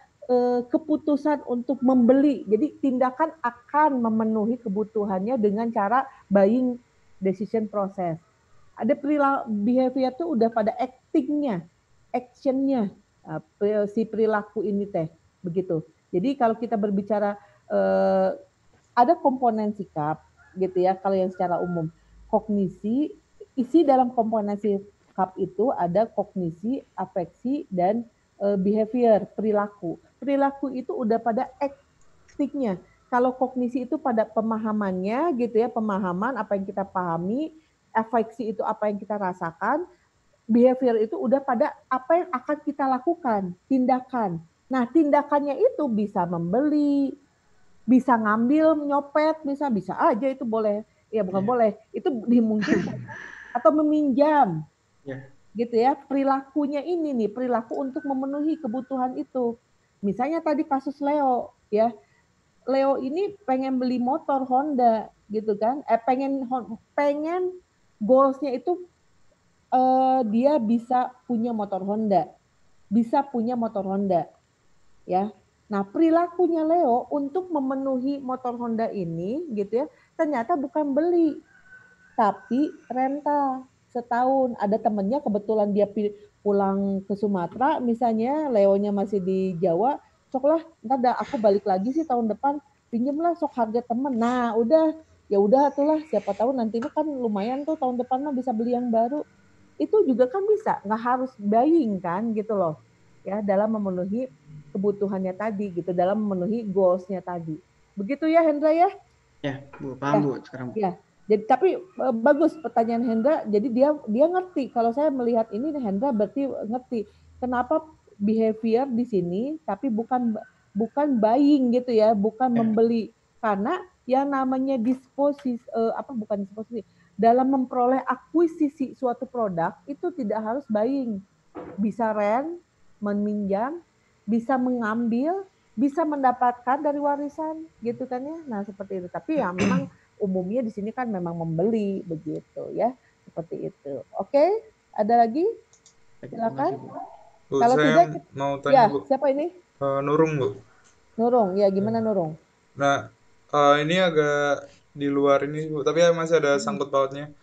keputusan untuk membeli. Jadi tindakan akan memenuhi kebutuhannya dengan cara buying decision process. Ada behavior tuh udah pada actingnya, actionnya si perilaku ini teh begitu. Jadi kalau kita berbicara ada komponen sikap gitu ya. Kalau yang secara umum kognisi, isi dalam komponen sikap itu ada kognisi, afeksi dan behavior, perilaku. Perilaku itu udah pada actingnya. Kalau kognisi itu pada pemahamannya gitu ya, pemahaman apa yang kita pahami, afeksi itu apa yang kita rasakan, behavior itu udah pada apa yang akan kita lakukan, tindakan. Nah, tindakannya itu bisa membeli, bisa ngambil, nyopet, bisa aja itu boleh. Ya bukan boleh, itu dimungkinkan atau meminjam. Gitu ya, perilakunya ini nih, perilaku untuk memenuhi kebutuhan itu. Misalnya tadi kasus Leo ya. Leo ini pengen beli motor Honda gitu kan. Pengen goalsnya itu dia bisa punya motor Honda. Ya. Nah, perilakunya Leo untuk memenuhi motor Honda ini gitu ya, ternyata bukan beli, tapi rental setahun. Ada temennya kebetulan dia pulang ke Sumatera, misalnya Leonya masih di Jawa, soklah ntar aku balik lagi sih tahun depan, pinjemlah sok harga temen. Nah, ya udah itulah, siapa tahu nanti kan lumayan tuh tahun depan mah bisa beli yang baru. Itu juga kan bisa, nggak harus buying kan gitu loh. Ya, dalam memenuhi kebutuhannya tadi gitu, dalam memenuhi goals-nya tadi. Begitu ya Hendra ya? Ya, Bu, paham Bu sekarang. Ya. Jadi tapi bagus pertanyaan Hendra. Jadi dia ngerti. Kalau saya melihat ini Hendra berarti ngerti kenapa behavior di sini tapi bukan buying gitu ya, bukan membeli. Karena yang namanya bukan disposisi, dalam memperoleh akuisisi suatu produk itu tidak harus buying. Bisa rent, meminjam, bisa mengambil, bisa mendapatkan dari warisan gitu kan ya. Nah, seperti itu. Tapi ya memang umumnya di sini kan memang membeli begitu ya. Seperti itu. Oke, ada lagi? Silakan. Bu, kalau saya tidak mau tanya, Bu. Siapa ini? Nurung, Bu. Nurung, ya gimana Nurung? Nah, ini agak di luar ini, Bu, tapi masih ada sangkut pautnya.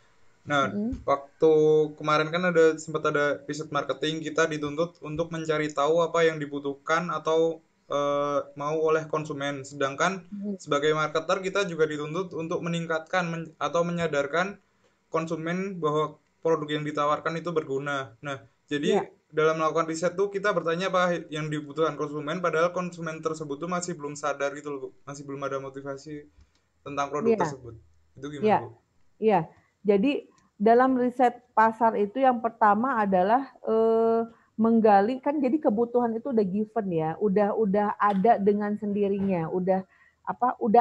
Nah, waktu kemarin kan sempat ada riset marketing, kita dituntut untuk mencari tahu apa yang dibutuhkan atau mau oleh konsumen. Sedangkan sebagai marketer kita juga dituntut untuk meningkatkan atau menyadarkan konsumen bahwa produk yang ditawarkan itu berguna. Nah, jadi dalam melakukan riset tuh kita bertanya apa yang dibutuhkan konsumen, padahal konsumen tersebut tuh masih belum sadar gitu loh, Bu. Masih belum ada motivasi tentang produk tersebut. Itu gimana, Bu? Iya. Jadi dalam riset pasar itu yang pertama adalah menggali, kan jadi kebutuhan itu udah given ya, udah ada dengan sendirinya, udah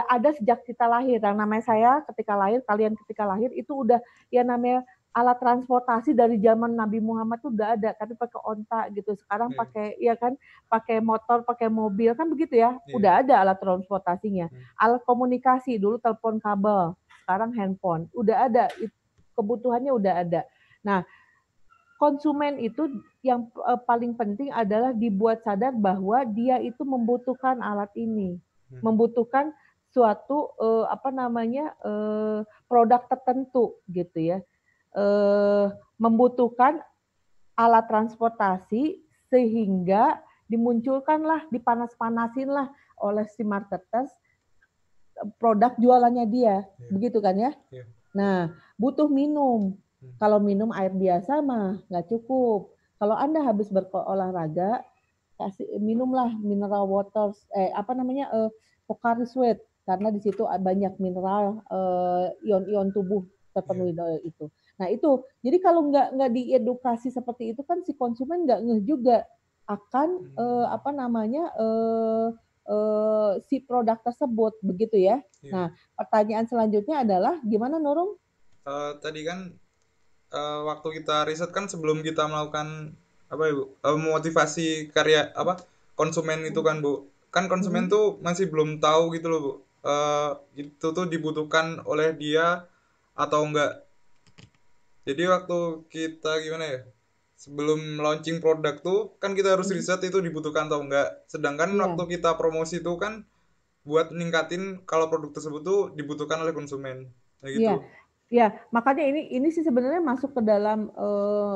ada sejak kita lahir. Yang namanya saya ketika lahir, kalian ketika lahir itu udah ya namanya alat transportasi dari zaman Nabi Muhammad tuh udah ada, tapi pakai onta gitu. Sekarang pakai ya kan, pakai motor, pakai mobil kan begitu ya. Udah ada alat transportasinya. Alat komunikasi dulu telepon kabel, sekarang handphone. Udah ada, kebutuhannya udah ada. Nah, konsumen itu yang paling penting adalah dibuat sadar bahwa dia itu membutuhkan alat ini, membutuhkan suatu produk tertentu gitu ya, membutuhkan alat transportasi sehingga dimunculkanlah, dipanas-panasinlah oleh si marketers produk jualannya dia, begitu kan ya? Nah, butuh minum. Kalau minum air biasa mah nggak cukup. Kalau Anda habis berolahraga, minumlah mineral water, Pocari Sweat, karena di situ banyak mineral, ion-ion tubuh terpenuhi itu. Nah itu, jadi kalau nggak diedukasi seperti itu kan si konsumen nggak ngeh juga akan si produk tersebut, begitu ya. Nah, pertanyaan selanjutnya adalah gimana, Nurung? Tadi kan waktu kita riset kan sebelum kita melakukan motivasi karya konsumen itu kan, Bu. Kan konsumen tuh masih belum tahu gitu loh, Bu. Itu tuh dibutuhkan oleh dia atau enggak. Jadi waktu kita gimana ya? Sebelum launching produk tuh kan kita harus riset itu dibutuhkan atau enggak. Sedangkan waktu kita promosi tuh kan buat ningkatin kalau produk tersebut tuh dibutuhkan oleh konsumen. Nah, gitu. Ya, makanya ini sih sebenarnya masuk ke dalam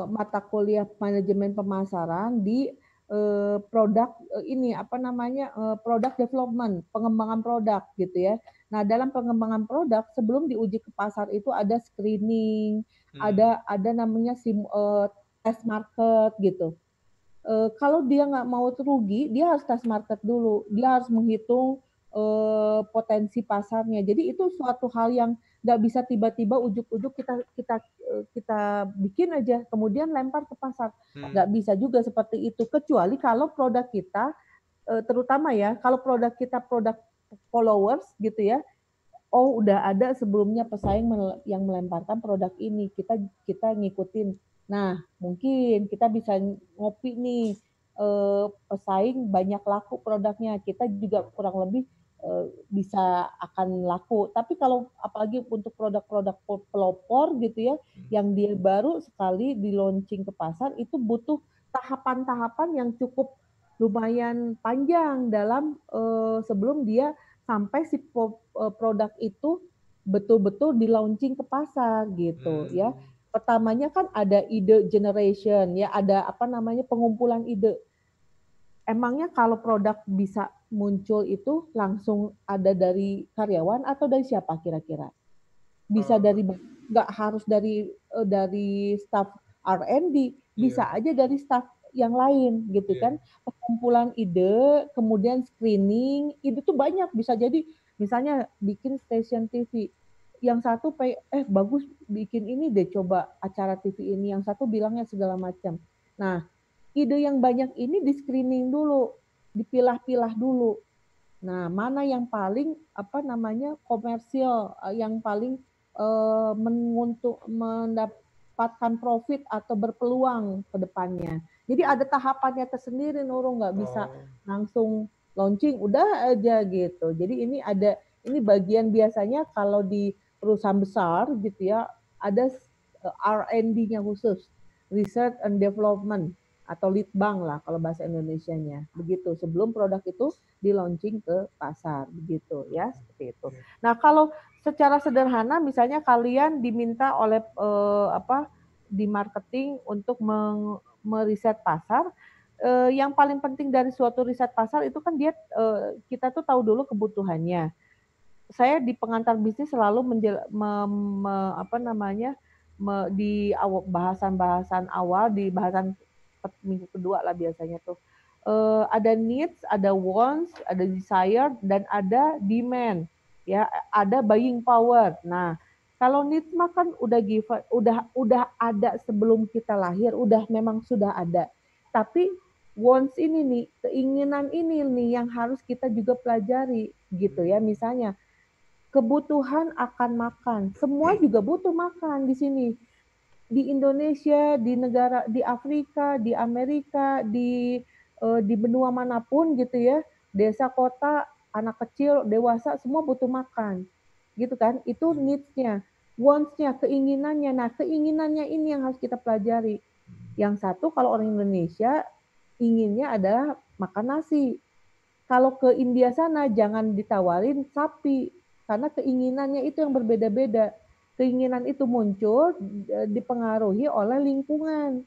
mata kuliah manajemen pemasaran di produk product development, pengembangan produk gitu ya. Nah, dalam pengembangan produk sebelum diuji ke pasar itu ada screening, ada namanya test market gitu. Kalau dia nggak mau rugi, dia harus test market dulu. Dia harus menghitung potensi pasarnya. Jadi itu suatu hal yang nggak bisa tiba-tiba ujuk-ujuk kita bikin aja, kemudian lempar ke pasar. Nggak bisa juga seperti itu. Kecuali kalau produk kita, terutama ya, kalau produk kita produk followers gitu ya, udah ada sebelumnya pesaing yang melemparkan produk ini, kita ngikutin. Nah, mungkin kita bisa ngopi nih, pesaing banyak laku produknya, kita juga kurang lebih bisa akan laku. Tapi kalau apalagi untuk produk-produk pelopor gitu ya, yang dia baru sekali di launching ke pasar, itu butuh tahapan-tahapan yang cukup lumayan panjang dalam sebelum dia sampai si produk itu betul-betul di launching ke pasar gitu ya. Pertamanya kan ada ide generation ya, ada pengumpulan ide. Emangnya kalau produk bisa muncul itu langsung ada dari karyawan atau dari siapa kira-kira? Bisa dari, nggak harus dari staff R&D, bisa aja dari staff yang lain gitu kan. Pengumpulan ide, kemudian screening, ide tuh banyak, bisa jadi misalnya bikin stasiun TV. Yang satu bagus bikin ini deh, coba acara TV ini, yang satu bilangnya segala macam. Nah, ide yang banyak ini di screening dulu, dipilah-pilah dulu. Nah, mana yang paling komersial, yang paling mendapatkan profit atau berpeluang ke depannya. Jadi ada tahapannya tersendiri, Nurung, nggak bisa langsung launching udah aja gitu. Jadi ini bagian biasanya kalau di perusahaan besar gitu ya, ada R&D-nya khusus, Research and Development, atau litbang lah kalau bahasa Indonesianya, begitu, sebelum produk itu di launching ke pasar, begitu ya, seperti itu. Nah, kalau secara sederhana misalnya kalian diminta oleh di marketing untuk meriset pasar. Yang paling penting dari suatu riset pasar itu kan kita tuh tahu dulu kebutuhannya. Saya di pengantar bisnis selalu di bahasan-bahasan awal, di bahasan minggu kedua lah biasanya tuh. Ada needs, ada wants, ada desire, dan ada demand. Ya, ada buying power. Nah, kalau needs mah kan udah ada sebelum kita lahir, memang sudah ada. Tapi wants ini nih, keinginan ini nih yang harus kita juga pelajari gitu ya. Misalnya kebutuhan akan makan, semua juga butuh makan di sini. Di Indonesia, di Afrika, di Amerika, di benua manapun gitu ya, desa, kota, anak kecil, dewasa, semua butuh makan. Gitu kan? Itu needs-nya, wants-nya, keinginannya. Nah, keinginannya ini yang harus kita pelajari. Yang satu kalau orang Indonesia inginnya adalah makan nasi. Kalau ke India sana jangan ditawarin sapi karena keinginannya itu yang berbeda-beda. Keinginan itu muncul dipengaruhi oleh lingkungan,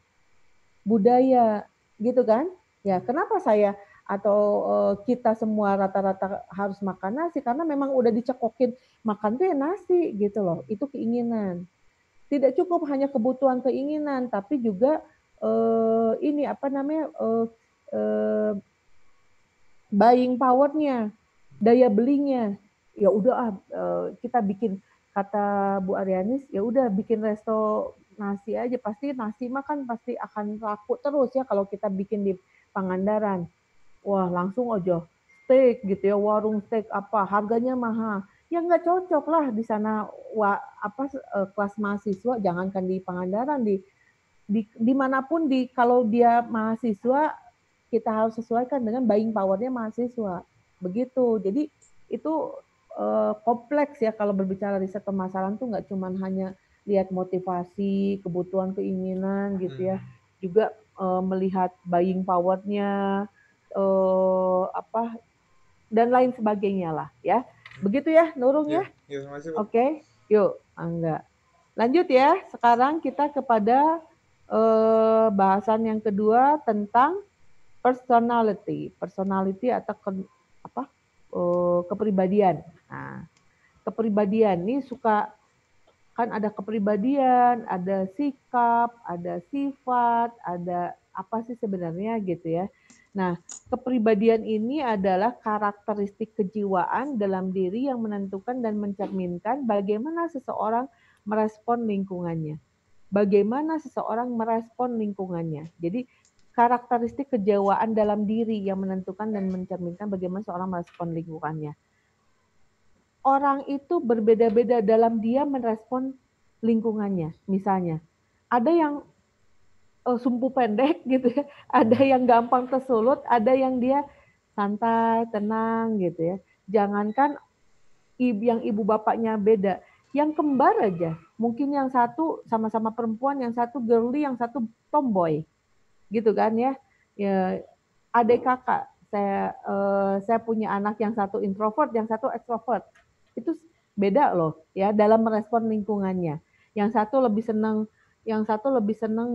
budaya, gitu kan? Ya, kenapa saya atau kita semua rata-rata harus makan nasi karena memang udah dicekokin makan tuh ya nasi gitu loh. Itu keinginan. Tidak cukup hanya kebutuhan keinginan, tapi juga buying power-nya, daya belinya. Ya udah kita bikin, kata Bu Arianis, ya udah bikin resto nasi aja, pasti nasi mah kan pasti akan laku terus ya kalau kita bikin di Pangandaran. Wah, langsung aja steak gitu ya, warung steak apa, harganya mahal. Ya nggak cocok lah di sana kelas mahasiswa, jangankan di Pangandaran, dimanapun kalau dia mahasiswa kita harus sesuaikan dengan buying power-nya mahasiswa. Begitu. Jadi itu kompleks ya kalau berbicara riset pemasaran tuh nggak cuma hanya lihat motivasi, kebutuhan, keinginan gitu ya. Juga melihat buying power-nya dan lain sebagainya lah ya. Begitu ya Nurung ya? Oke. Yuk, Angga. Lanjut ya. Sekarang kita kepada bahasan yang kedua tentang personality atau kepribadian. Nah, kepribadian ini kan ada kepribadian, ada sikap, ada sifat, ada apa sih sebenarnya gitu ya. Nah, kepribadian ini adalah karakteristik kejiwaan dalam diri yang menentukan dan mencerminkan bagaimana seseorang merespon lingkungannya. Bagaimana seseorang merespon lingkungannya. Jadi karakteristik kejiwaan dalam diri yang menentukan dan mencerminkan bagaimana seorang merespon lingkungannya. Orang itu berbeda-beda dalam dia merespon lingkungannya. Misalnya, ada yang sumpu pendek gitu ya, ada yang gampang tersulut, ada yang dia santai, tenang gitu ya. Jangankan yang ibu bapaknya beda, yang kembar aja. Mungkin yang satu sama-sama perempuan, yang satu girly, yang satu tomboy. Gitu kan ya. Ya, adik kakak, saya punya anak yang satu introvert, yang satu extrovert. Itu beda loh ya dalam merespon lingkungannya. Yang satu lebih senang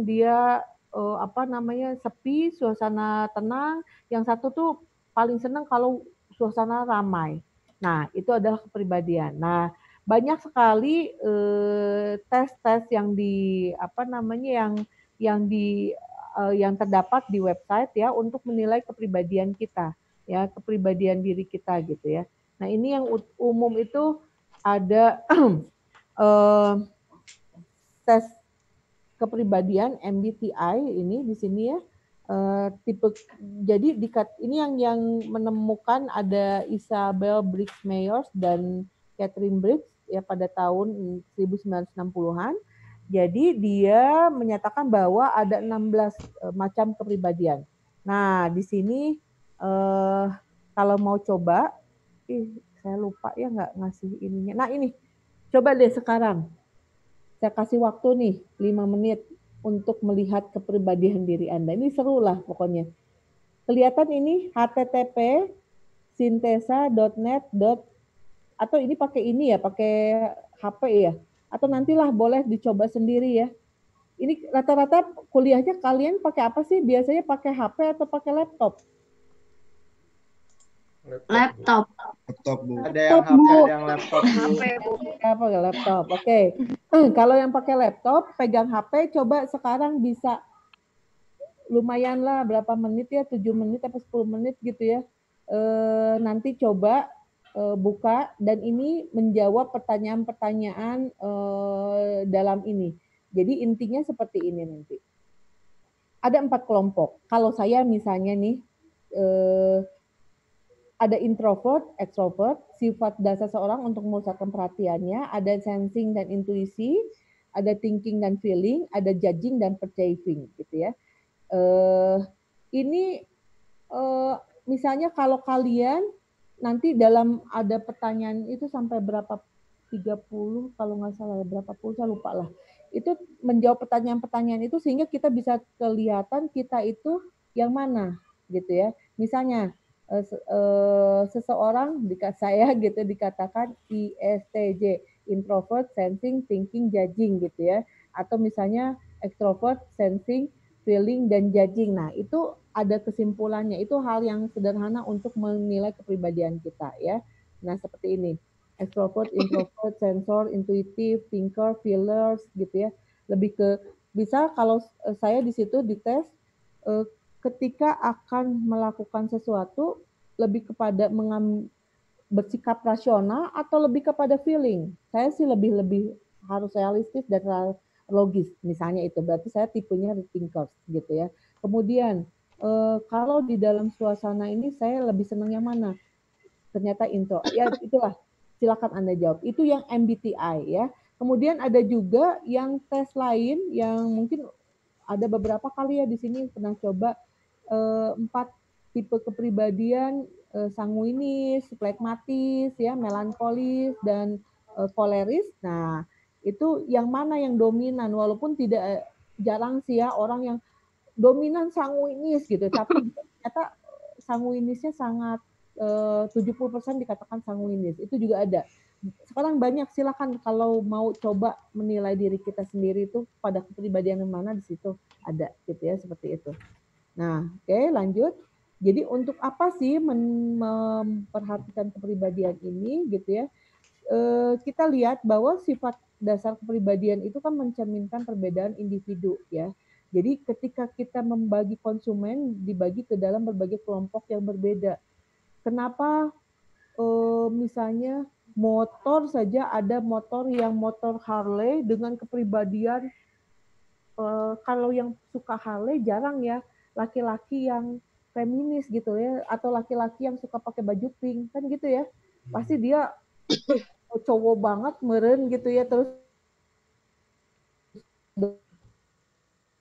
dia sepi, suasana tenang. Yang satu tuh paling senang kalau suasana ramai. Nah, itu adalah kepribadian. Nah, banyak sekali tes-tes yang yang terdapat di website ya untuk menilai kepribadian kita ya, kepribadian diri kita gitu ya. Nah, ini yang umum itu ada tes kepribadian MBTI ini di sini ya. Jadi ini yang menemukan ada Isabel Briggs Myers dan Catherine Briggs ya pada tahun 1960-an. Jadi dia menyatakan bahwa ada 16 macam kepribadian. Nah, di sini kalau mau coba, saya lupa ya nggak ngasih ininya. Nah, ini coba deh sekarang. Saya kasih waktu nih 5 menit untuk melihat kepribadian diri Anda. Ini seru lah pokoknya. Kelihatan ini http sintesa.net atau ini pakai ini ya, pakai HP ya, atau nantilah boleh dicoba sendiri ya. Ini rata-rata kuliahnya kalian pakai apa sih? Biasanya pakai HP atau pakai laptop? Laptop. Laptop, Bu. Ada yang HP, ada yang laptop. HP, Bu. Apa laptop? Oke. Kalau yang pakai laptop, pegang HP, coba sekarang bisa lumayan lah berapa menit ya, 7 menit atau 10 menit gitu ya. Nanti coba buka dan ini menjawab pertanyaan-pertanyaan dalam ini. Jadi intinya seperti ini nanti. Ada 4 kelompok. Kalau saya misalnya nih, ada introvert, extrovert, sifat dasar seorang untuk memusatkan perhatiannya, ada sensing dan intuisi, ada thinking dan feeling, ada judging dan perceiving, gitu ya. Ini misalnya kalau kalian nanti dalam ada pertanyaan itu sampai berapa 30 kalau nggak salah berapa puluh saya lupa lah. Itu menjawab pertanyaan-pertanyaan itu sehingga kita bisa kelihatan kita itu yang mana gitu ya. Misalnya seseorang saya gitu dikatakan ISTJ, introvert, sensing, thinking, judging gitu ya. Atau misalnya extrovert, sensing, feeling dan judging. Nah, itu ada kesimpulannya. Itu hal yang sederhana untuk menilai kepribadian kita ya. Nah, seperti ini. Extrovert, introvert, sensor, intuitif, thinker, feelers gitu ya. Lebih ke bisa kalau saya di situ dites ketika akan melakukan sesuatu lebih kepada bersikap rasional atau lebih kepada feeling. Saya sih lebih harus realistis dan logis, misalnya itu berarti saya tipenya thinkers gitu ya. Kemudian kalau di dalam suasana ini saya lebih senang yang mana? Ternyata intro. Ya itulah, silakan Anda jawab. Itu yang MBTI ya. Kemudian ada juga yang tes lain yang mungkin ada beberapa kali ya di sini pernah coba 4 tipe kepribadian, sanguinis, flegmatis, ya, melankolis dan koleris. Nah, itu yang mana yang dominan? Walaupun tidak jarang sih ya orang yang dominan sanguinis gitu, tapi ternyata sanguinisnya sangat 70% dikatakan sanguinis. Itu juga ada. Sekarang banyak, silakan kalau mau coba menilai diri kita sendiri itu pada kepribadian yang mana di situ ada gitu ya, seperti itu. Nah, oke, lanjut. Jadi untuk apa sih memperhatikan kepribadian ini gitu ya? Kita lihat bahwa sifat dasar kepribadian itu kan mencerminkan perbedaan individu ya. Jadi ketika kita membagi konsumen dibagi ke dalam berbagai kelompok yang berbeda. Kenapa misalnya motor saja ada motor yang motor Harley dengan kepribadian kalau yang suka Harley jarang ya laki-laki yang feminis gitu ya atau laki-laki yang suka pakai baju pink kan gitu ya. Pasti dia cowok banget meren gitu ya terus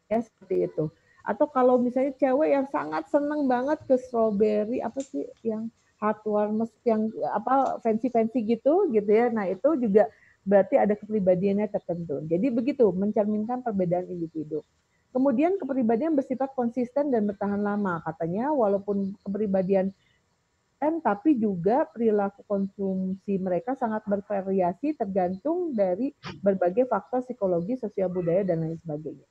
ya seperti itu. Atau kalau misalnya cewek yang sangat seneng banget ke strawberry apa sih yang heartwarmers yang apa fancy gitu ya. Nah, itu juga berarti ada kepribadiannya tertentu. Jadi begitu mencerminkan perbedaan individu. Kemudian kepribadian bersifat konsisten dan bertahan lama katanya walaupun kepribadian tapi juga perilaku konsumsi mereka sangat bervariasi tergantung dari berbagai faktor psikologi, sosial budaya dan lain sebagainya.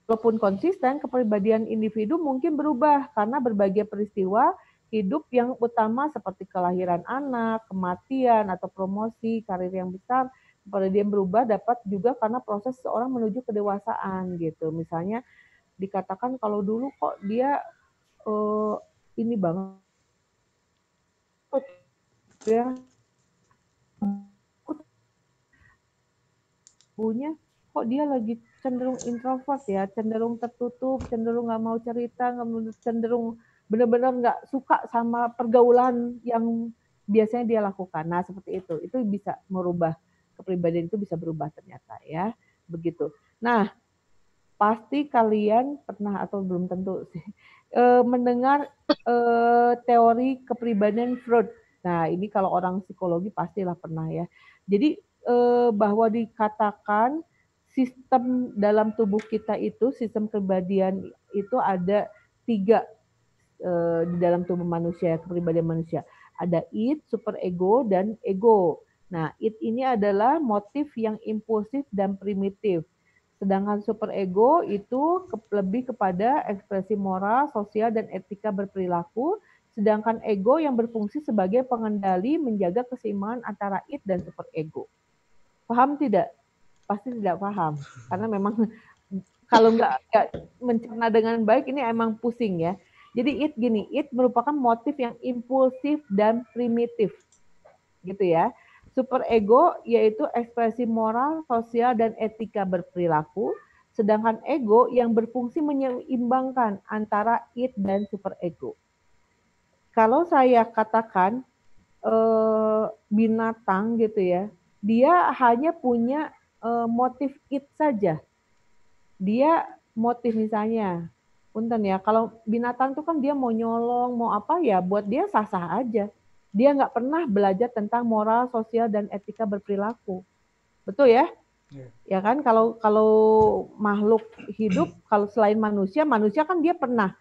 Walaupun konsisten, kepribadian individu mungkin berubah karena berbagai peristiwa hidup yang utama seperti kelahiran anak, kematian, atau promosi, karir yang besar. Kepribadian berubah dapat juga karena proses seorang menuju kedewasaan gitu. Misalnya dikatakan kalau dulu kok dia ini banget ya punya kok dia lagi cenderung introvert ya, cenderung tertutup, cenderung nggak mau cerita, cenderung benar-benar nggak suka sama pergaulan yang biasanya dia lakukan. Nah seperti itu bisa merubah kepribadian itu bisa berubah ternyata ya, begitu. Nah pasti kalian pernah atau belum tentu sih mendengar teori kepribadian Freud. Nah ini kalau orang psikologi pastilah pernah ya. Jadi bahwa dikatakan sistem dalam tubuh kita itu, sistem kepribadian itu ada 3 di dalam tubuh manusia, kepribadian manusia. Ada id, superego, dan ego. Nah, id ini adalah motif yang impulsif dan primitif. Sedangkan superego itu lebih kepada ekspresi moral, sosial, dan etika berperilaku. Sedangkan ego yang berfungsi sebagai pengendali menjaga keseimbangan antara id dan superego. Paham tidak? Pasti tidak paham. Karena memang kalau nggak mencerna dengan baik ini emang pusing ya. Jadi id merupakan motif yang impulsif dan primitif, gitu ya. Superego yaitu ekspresi moral, sosial, dan etika berperilaku, sedangkan ego yang berfungsi menyeimbangkan antara id dan superego. Kalau saya katakan binatang gitu ya, dia hanya punya motif id saja. Dia motif misalnya, punten ya, kalau binatang tuh kan dia mau nyolong, mau apa ya, buat dia sah-sah aja. Dia nggak pernah belajar tentang moral, sosial, dan etika berperilaku. Betul ya? Ya kan, kalau makhluk hidup, kalau selain manusia kan dia pernah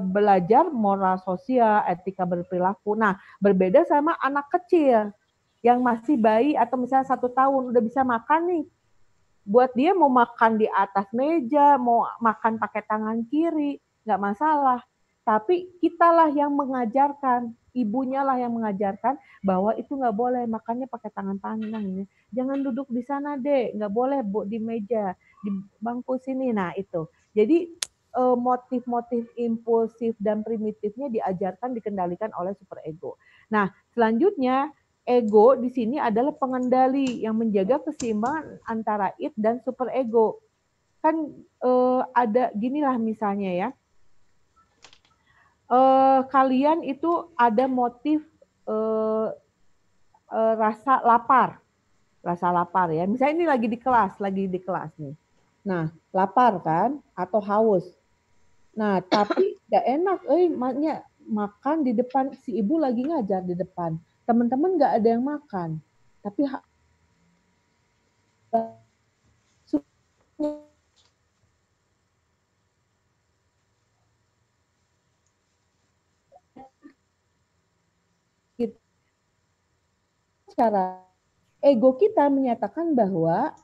belajar moral sosial, etika berperilaku. Nah, berbeda sama anak kecil yang masih bayi atau misalnya 1 tahun udah bisa makan nih. Buat dia mau makan di atas meja, mau makan pakai tangan kiri, nggak masalah. Tapi kitalah yang mengajarkan, ibunya lah yang mengajarkan bahwa itu nggak boleh makannya pakai tangan kanan. Jangan duduk di sana deh, nggak boleh di meja, di bangku sini. Nah itu. Jadi motif-motif impulsif dan primitifnya diajarkan, dikendalikan oleh superego. Nah selanjutnya ego di sini adalah pengendali yang menjaga keseimbangan antara id dan superego. Kan ada ginilah misalnya ya. Kalian itu ada motif rasa lapar. Rasa lapar ya. Misalnya ini lagi di kelas nih. Nah, lapar kan atau haus. Nah, tapi gak enak maknya makan di depan si ibu lagi ngajar di depan. Teman-teman nggak ada yang makan, tapi cara ego kita menyatakan bahwa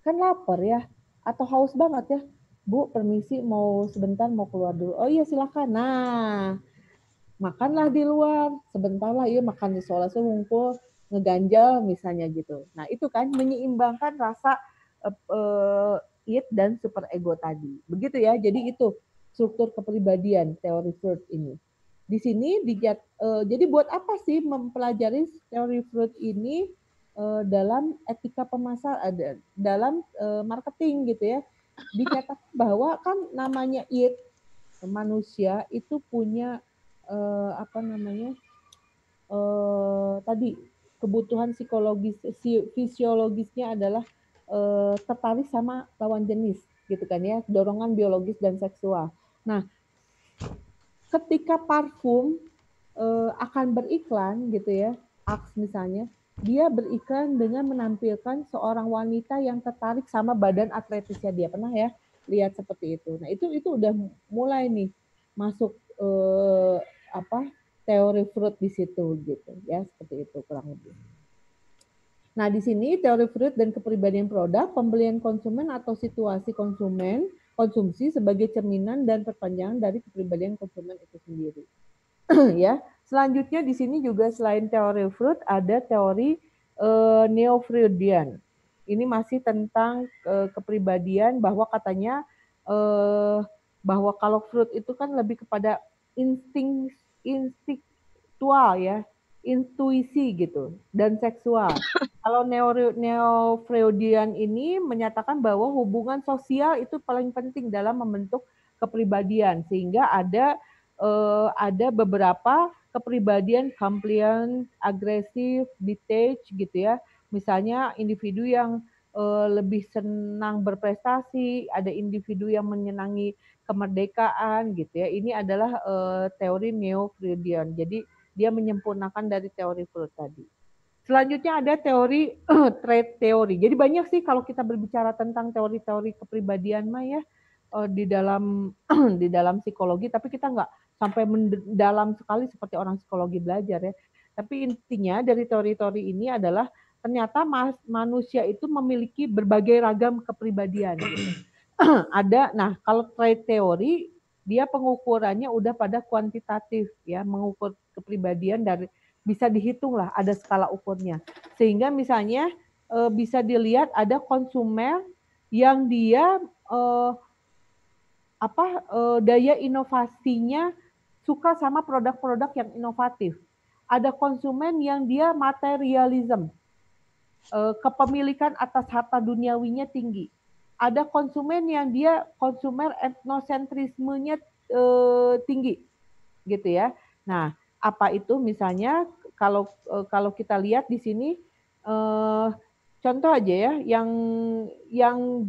kan lapar ya atau haus banget ya, Bu, permisi mau sebentar mau keluar dulu. Oh iya silakan. Nah, makanlah di luar, sebentar lah ya makan di sekolah ngumpul ngeganjal misalnya gitu. Nah itu kan menyeimbangkan rasa id dan super ego tadi. Begitu ya, jadi itu struktur kepribadian teori Freud ini. Di sini jadi buat apa sih mempelajari teori Freud ini dalam etika pemasaran, dalam marketing gitu ya. Dikatakan bahwa kan namanya id, manusia itu punya tadi kebutuhan psikologis fisiologisnya adalah tertarik sama lawan jenis gitu kan ya, dorongan biologis dan seksual. Nah, ketika parfum akan beriklan gitu ya, Axe misalnya, dia beriklan dengan menampilkan seorang wanita yang tertarik sama badan atletisnya dia. Pernah ya lihat seperti itu. Nah, itu udah mulai nih masuk teori Freud di situ gitu ya, seperti itu kurang lebih. Nah, di sini teori Freud dan kepribadian produk, pembelian konsumen atau situasi konsumen, konsumsi sebagai cerminan dan perpanjangan dari kepribadian konsumen itu sendiri. Ya, selanjutnya di sini juga selain teori Freud ada teori neo-Freudian. Ini masih tentang kepribadian, bahwa katanya bahwa kalau Freud itu kan lebih kepada instiktual ya, intuisi gitu, dan seksual. Kalau neo-Freudian ini menyatakan bahwa hubungan sosial itu paling penting dalam membentuk kepribadian, sehingga ada beberapa kepribadian compliant, agresif, detached gitu ya. Misalnya individu yang lebih senang berprestasi, ada individu yang menyenangi kemerdekaan gitu ya. Ini adalah teori neo-Freudian. Jadi dia menyempurnakan dari teori Freud tadi. Selanjutnya ada teori trait teori. Jadi banyak sih kalau kita berbicara tentang teori-teori kepribadian mah ya. di dalam di dalam psikologi, tapi kita nggak sampai mendalam sekali seperti orang psikologi belajar ya. Tapi intinya dari teori-teori ini adalah ternyata manusia itu memiliki berbagai ragam kepribadian. Gitu. Ada, nah kalau trait teori dia pengukurannya udah pada kuantitatif ya, mengukur kepribadian dari bisa dihitung lah, ada skala ukurnya. Sehingga misalnya bisa dilihat ada konsumer yang dia daya inovasinya suka sama produk-produk yang inovatif. Ada konsumen yang dia materialism, kepemilikan atas harta duniawinya tinggi. Ada konsumen yang dia konsumer etnosentrismenya tinggi, gitu ya. Nah, apa itu misalnya kalau kita lihat di sini contoh aja ya, yang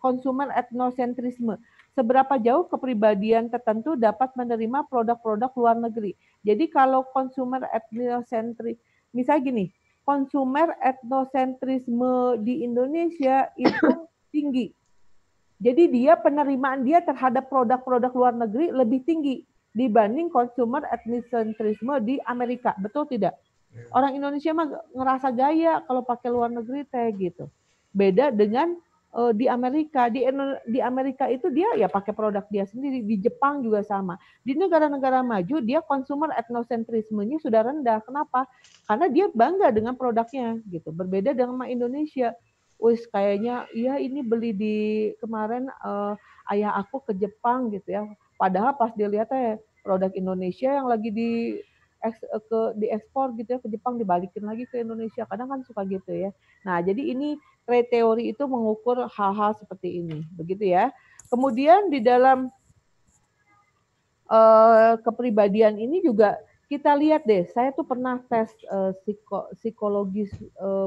konsumer etnosentrisme. Seberapa jauh kepribadian tertentu dapat menerima produk-produk luar negeri. Jadi kalau konsumer etnosentris, misalnya gini, konsumer etnosentrisme di Indonesia itu tinggi. Jadi dia penerimaan dia terhadap produk-produk luar negeri lebih tinggi dibanding konsumer etnosentrisme di Amerika. Betul tidak? Orang Indonesia mah ngerasa gaya kalau pakai luar negeri teh gitu. Beda dengan di Amerika. Di Amerika itu dia ya pakai produk dia sendiri. Di Jepang juga sama. Di negara-negara maju dia konsumer etnosentrismenya sudah rendah. Kenapa? Karena dia bangga dengan produknya gitu. Berbeda dengan Indonesia. Wis kayaknya iya ini beli di kemarin ayah aku ke Jepang gitu ya. Padahal pas dilihat produk Indonesia yang lagi diekspor gitu ya ke Jepang dibalikin lagi ke Indonesia. Kadang kan suka gitu ya. Nah, jadi ini trade teori itu mengukur hal-hal seperti ini, begitu ya. Kemudian di dalam kepribadian ini juga kita lihat deh. Saya tuh pernah tes psikologis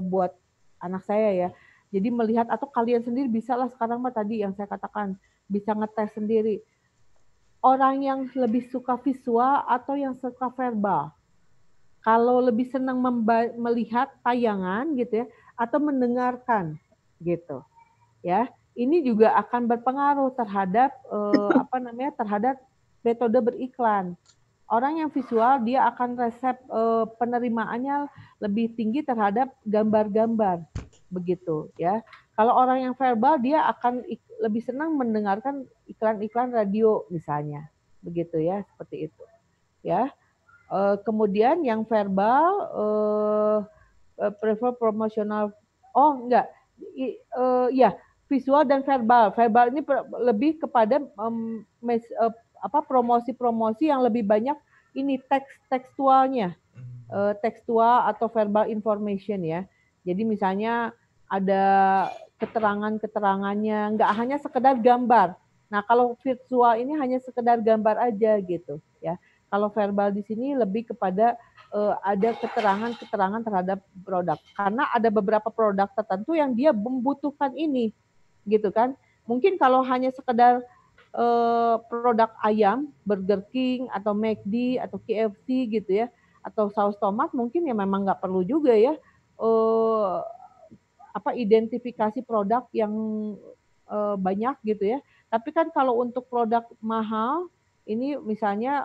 buat anak saya ya. Jadi melihat atau kalian sendiri bisa lah sekarang mah tadi yang saya katakan bisa ngetes sendiri. Orang yang lebih suka visual atau yang suka verbal. Kalau lebih senang melihat tayangan gitu ya atau mendengarkan gitu ya, ini juga akan berpengaruh terhadap terhadap metode beriklan. Orang yang visual dia akan resep penerimaannya lebih tinggi terhadap gambar-gambar begitu ya. Kalau orang yang verbal dia akan lebih senang mendengarkan iklan-iklan radio misalnya begitu ya, seperti itu ya. Kemudian yang verbal prefer promosional, ya visual dan verbal. Verbal ini lebih kepada promosi-promosi yang lebih banyak ini tekstualnya, tekstual atau verbal information ya. Jadi misalnya ada keterangannya, nggak hanya sekedar gambar. Nah kalau visual ini hanya sekedar gambar aja gitu ya. Kalau verbal di sini lebih kepada ada keterangan-keterangan terhadap produk. Karena ada beberapa produk tertentu yang dia membutuhkan ini, gitu kan. Mungkin kalau hanya sekedar produk ayam, Burger King atau McD atau KFC gitu ya, atau saus tomat mungkin ya memang nggak perlu juga ya identifikasi produk yang banyak gitu ya. Tapi kan kalau untuk produk mahal ini misalnya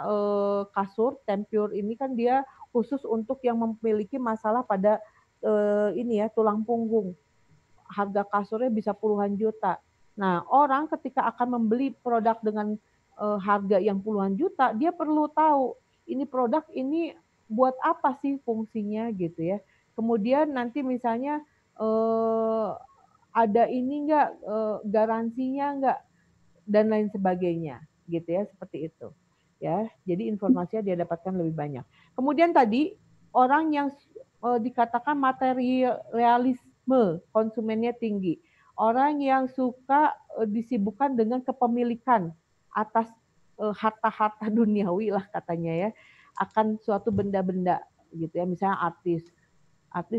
kasur Tempur ini kan dia khusus untuk yang memiliki masalah pada ini ya tulang punggung. Harga kasurnya bisa puluhan juta. Nah, orang ketika akan membeli produk dengan harga yang puluhan juta, dia perlu tahu ini produk ini buat apa sih fungsinya gitu ya. Kemudian nanti misalnya ada ini enggak garansinya enggak dan lain sebagainya gitu ya, seperti itu ya. Jadi informasinya dia dapatkan lebih banyak. Kemudian tadi orang yang dikatakan materialisme konsumennya tinggi, orang yang suka disibukkan dengan kepemilikan atas harta-harta duniawi lah katanya ya, akan suatu benda-benda gitu ya. Misalnya artis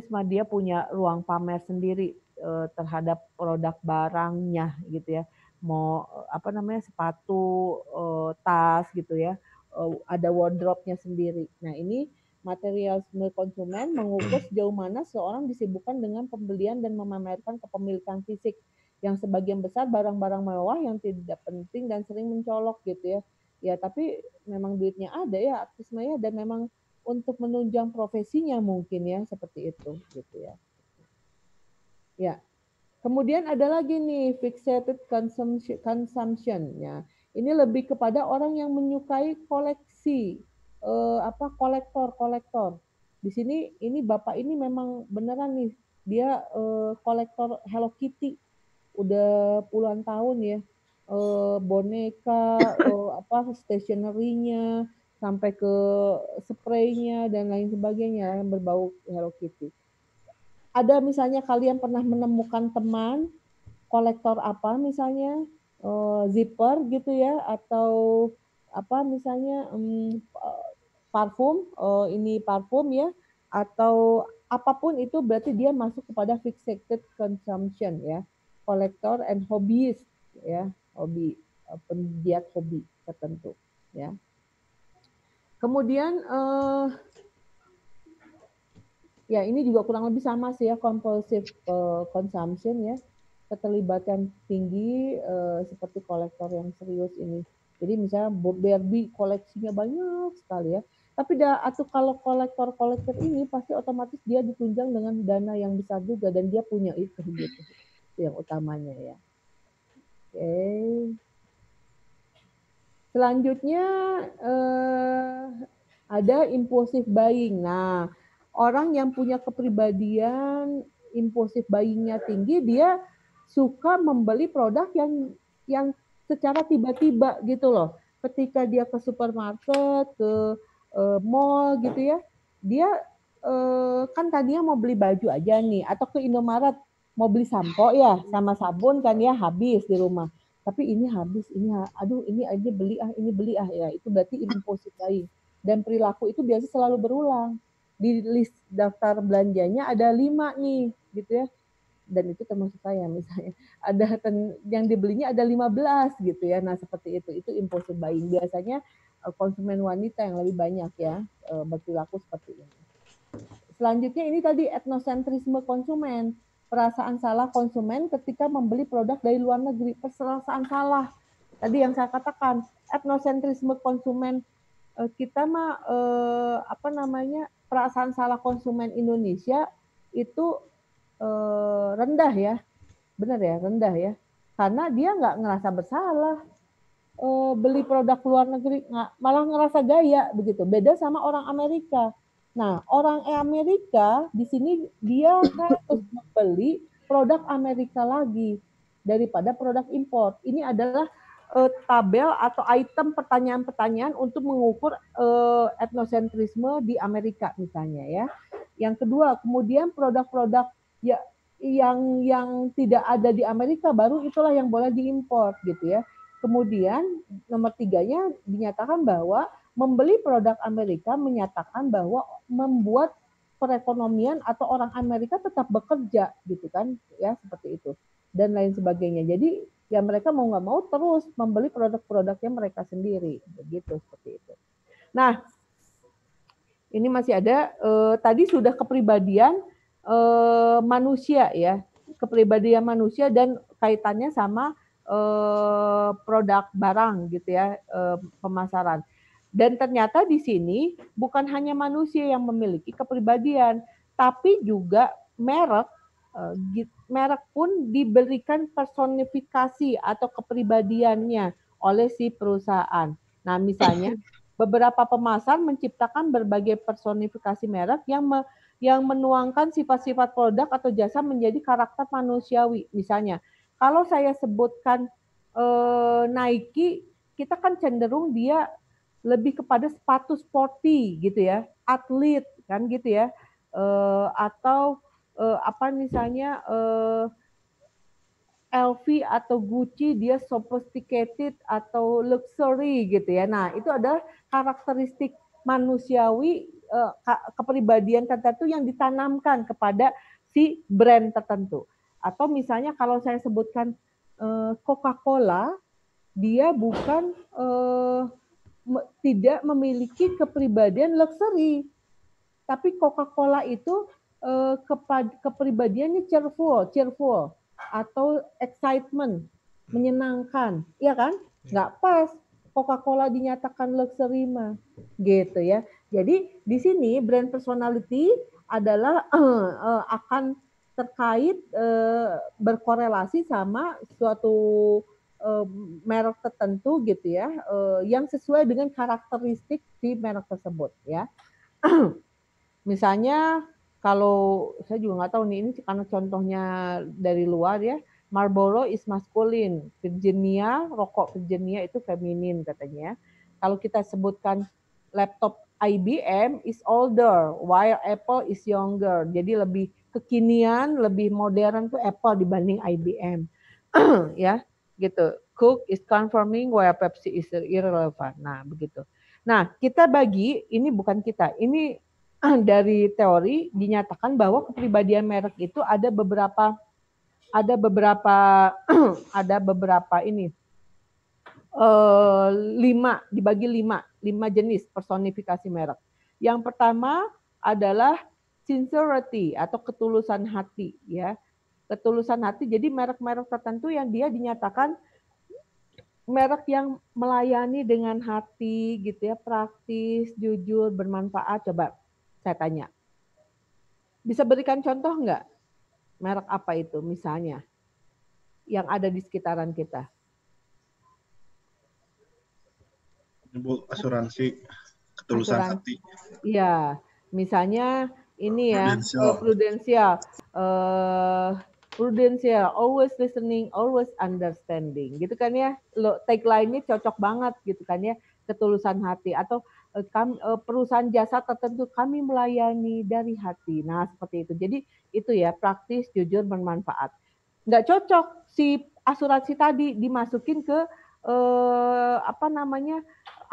mah dia punya ruang pamer sendiri terhadap produk barangnya gitu ya. Mau sepatu, tas gitu ya. Ada wardrobe-nya sendiri. Nah, ini materialisme konsumen mengukur sejauh mana seorang disibukkan dengan pembelian dan memamerkan kepemilikan fisik. Yang sebagian besar barang-barang mewah yang tidak penting dan sering mencolok gitu ya. Ya tapi memang duitnya ada ya artis maya, dan memang untuk menunjang profesinya mungkin ya seperti itu gitu ya. Ya. Kemudian ada lagi nih fixated consumption. Ya. Ini lebih kepada orang yang menyukai koleksi, kolektor. Di sini ini bapak ini memang beneran nih, dia kolektor Hello Kitty, udah puluhan tahun ya, boneka, stationery-nya, sampai ke spraynya dan lain sebagainya yang berbau Hello Kitty. Ada misalnya kalian pernah menemukan teman kolektor apa misalnya zipper gitu ya, atau apa misalnya parfum, ini parfum ya, atau apapun itu berarti dia masuk kepada fixated consumption ya, collector and hobbyist ya, hobi, penggiat hobi tertentu ya. Kemudian ya ini juga kurang lebih sama sih ya, compulsive consumption ya, keterlibatan tinggi seperti kolektor yang serius ini. Jadi misalnya Barbie koleksinya banyak sekali ya, tapi atau kalau kolektor ini pasti otomatis dia ditunjang dengan dana yang besar juga, dan dia punya itu gitu, yang utamanya ya. Oke. Selanjutnya ada impulsive buying. Nah, orang yang punya kepribadian impulsif buying-nya tinggi, dia suka membeli produk yang secara tiba-tiba gitu loh. Ketika dia ke supermarket, ke mall gitu ya, dia kan tadinya mau beli baju aja nih, atau ke Indomaret mau beli sampo ya sama sabun kan ya, habis di rumah. Tapi ini habis, ini aduh ini aja beli ah ya, itu berarti impulsif buying. Dan perilaku itu biasa selalu berulang. Di list daftar belanjanya ada 5 nih gitu ya, dan itu termasuk saya misalnya, ada yang dibelinya ada 15 gitu ya. Nah seperti itu impulsif buying. Biasanya konsumen wanita yang lebih banyak ya berperilaku seperti ini. Selanjutnya ini tadi etnosentrisme konsumen, perasaan salah konsumen ketika membeli produk dari luar negeri, perasaan salah. Tadi yang saya katakan, etnosentrisme konsumen kita mah perasaan salah konsumen Indonesia itu rendah ya, benar ya, rendah ya, karena dia nggak ngerasa bersalah beli produk luar negeri, malah ngerasa gaya begitu. Beda sama orang Amerika. Nah, orang Amerika di sini dia harus membeli produk Amerika lagi daripada produk impor. Ini adalah tabel atau item pertanyaan-pertanyaan untuk mengukur etnosentrisme di Amerika misalnya ya. Yang kedua, kemudian produk-produk ya yang tidak ada di Amerika baru itulah yang boleh diimpor gitu ya. Kemudian nomor 3-nya dinyatakan bahwa membeli produk Amerika menyatakan bahwa membuat perekonomian atau orang Amerika tetap bekerja gitu kan ya, seperti itu dan lain sebagainya. Jadi ya mereka mau nggak mau terus membeli produk-produknya mereka sendiri begitu, seperti itu. Nah ini masih ada tadi sudah kepribadian manusia ya, kepribadian manusia dan kaitannya sama produk barang gitu ya, pemasaran. Dan ternyata di sini bukan hanya manusia yang memiliki kepribadian, tapi juga merek pun diberikan personifikasi atau kepribadiannya oleh si perusahaan. Nah, misalnya beberapa pemasar menciptakan berbagai personifikasi merek yang menuangkan sifat-sifat produk atau jasa menjadi karakter manusiawi. Misalnya, kalau saya sebutkan Nike, kita kan cenderung dia lebih kepada sepatu sporty gitu ya, atlet kan gitu ya, atau misalnya LV atau Gucci dia sophisticated atau luxury gitu ya. Nah itu adalah karakteristik manusiawi kepribadian tertentu yang ditanamkan kepada si brand tertentu. Atau misalnya kalau saya sebutkan Coca-Cola, dia bukan tidak memiliki kepribadian luxury, tapi Coca-Cola itu kepribadiannya cheerful. atau excitement, menyenangkan, iya kan? Nggak pas. Coca-Cola dinyatakan luxury mah, gitu ya. Jadi di sini brand personality adalah akan terkait berkorelasi sama suatu merek tertentu gitu ya, yang sesuai dengan karakteristik si merek tersebut ya. Misalnya kalau saya juga nggak tahu nih, ini karena contohnya dari luar ya. Marlboro is masculine, Virginia, rokok Virginia itu feminin katanya. Kalau kita sebutkan laptop IBM is older, while Apple is younger. Jadi lebih kekinian, lebih modern tuh Apple dibanding IBM. Ya, gitu. Coke is confirming, while Pepsi is irrelevant. Nah, begitu. Nah, kita bagi, ini bukan kita, ini dari teori dinyatakan bahwa kepribadian merek itu ada beberapa ini 5 dibagi 5 jenis personifikasi merek. Yang pertama adalah sincerity atau ketulusan hati ya. Ketulusan hati, jadi merek-merek tertentu yang dia dinyatakan merek yang melayani dengan hati gitu ya, praktis, jujur, bermanfaat. Coba saya tanya. Bisa berikan contoh nggak? Merek apa itu misalnya? Yang ada di sekitaran kita. Bu, asuransi, ketulusan hati. Iya, misalnya ini ya, Prudential, always listening, always understanding, gitu kan ya. Tagline-nya cocok banget gitu kan ya, ketulusan hati. Atau perusahaan jasa tertentu, kami melayani dari hati. Nah seperti itu. Jadi itu ya, praktis, jujur, bermanfaat. Nggak cocok si asuransi tadi dimasukin ke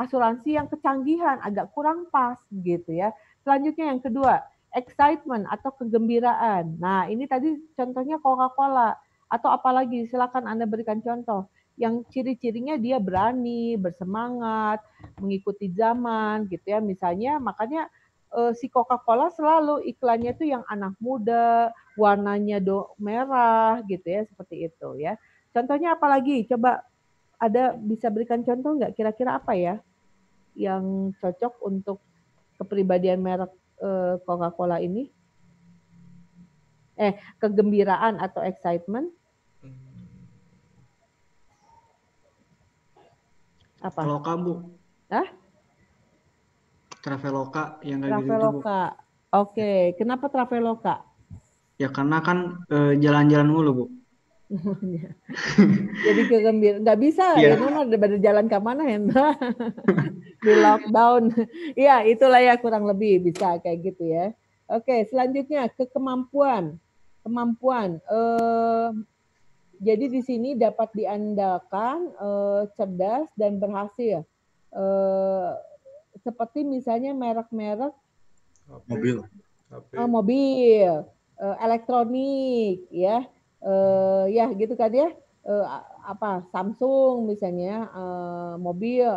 asuransi yang kecanggihan, agak kurang pas gitu ya. Selanjutnya yang kedua, excitement atau kegembiraan. Nah, ini tadi contohnya Coca-Cola atau apalagi, silakan Anda berikan contoh. Yang ciri-cirinya dia berani, bersemangat, mengikuti zaman gitu ya. Misalnya makanya si Coca-Cola selalu iklannya tuh yang anak muda, warnanya merah gitu ya, seperti itu ya. Contohnya apalagi? Coba ada bisa berikan contoh nggak kira-kira apa ya yang cocok untuk kepribadian merek Coca-Cola ini? Kegembiraan atau excitement? Apa? Traveloka, Bu. Hah? Traveloka yang kayak Traveloka. Gitu, Bu. Oke, kenapa Traveloka? Ya karena kan jalan-jalan mulu, Bu. Jadi kegembiraan, nggak bisa ya, daripada jalan ke mana Hendra di lockdown. Ya itulah ya, kurang lebih bisa kayak gitu ya. Oke, selanjutnya ke kemampuan. Jadi di sini dapat diandalkan, cerdas dan berhasil. Seperti misalnya merek-merek mobil, elektronik, ya, ya gitu kan ya. Samsung misalnya, mobil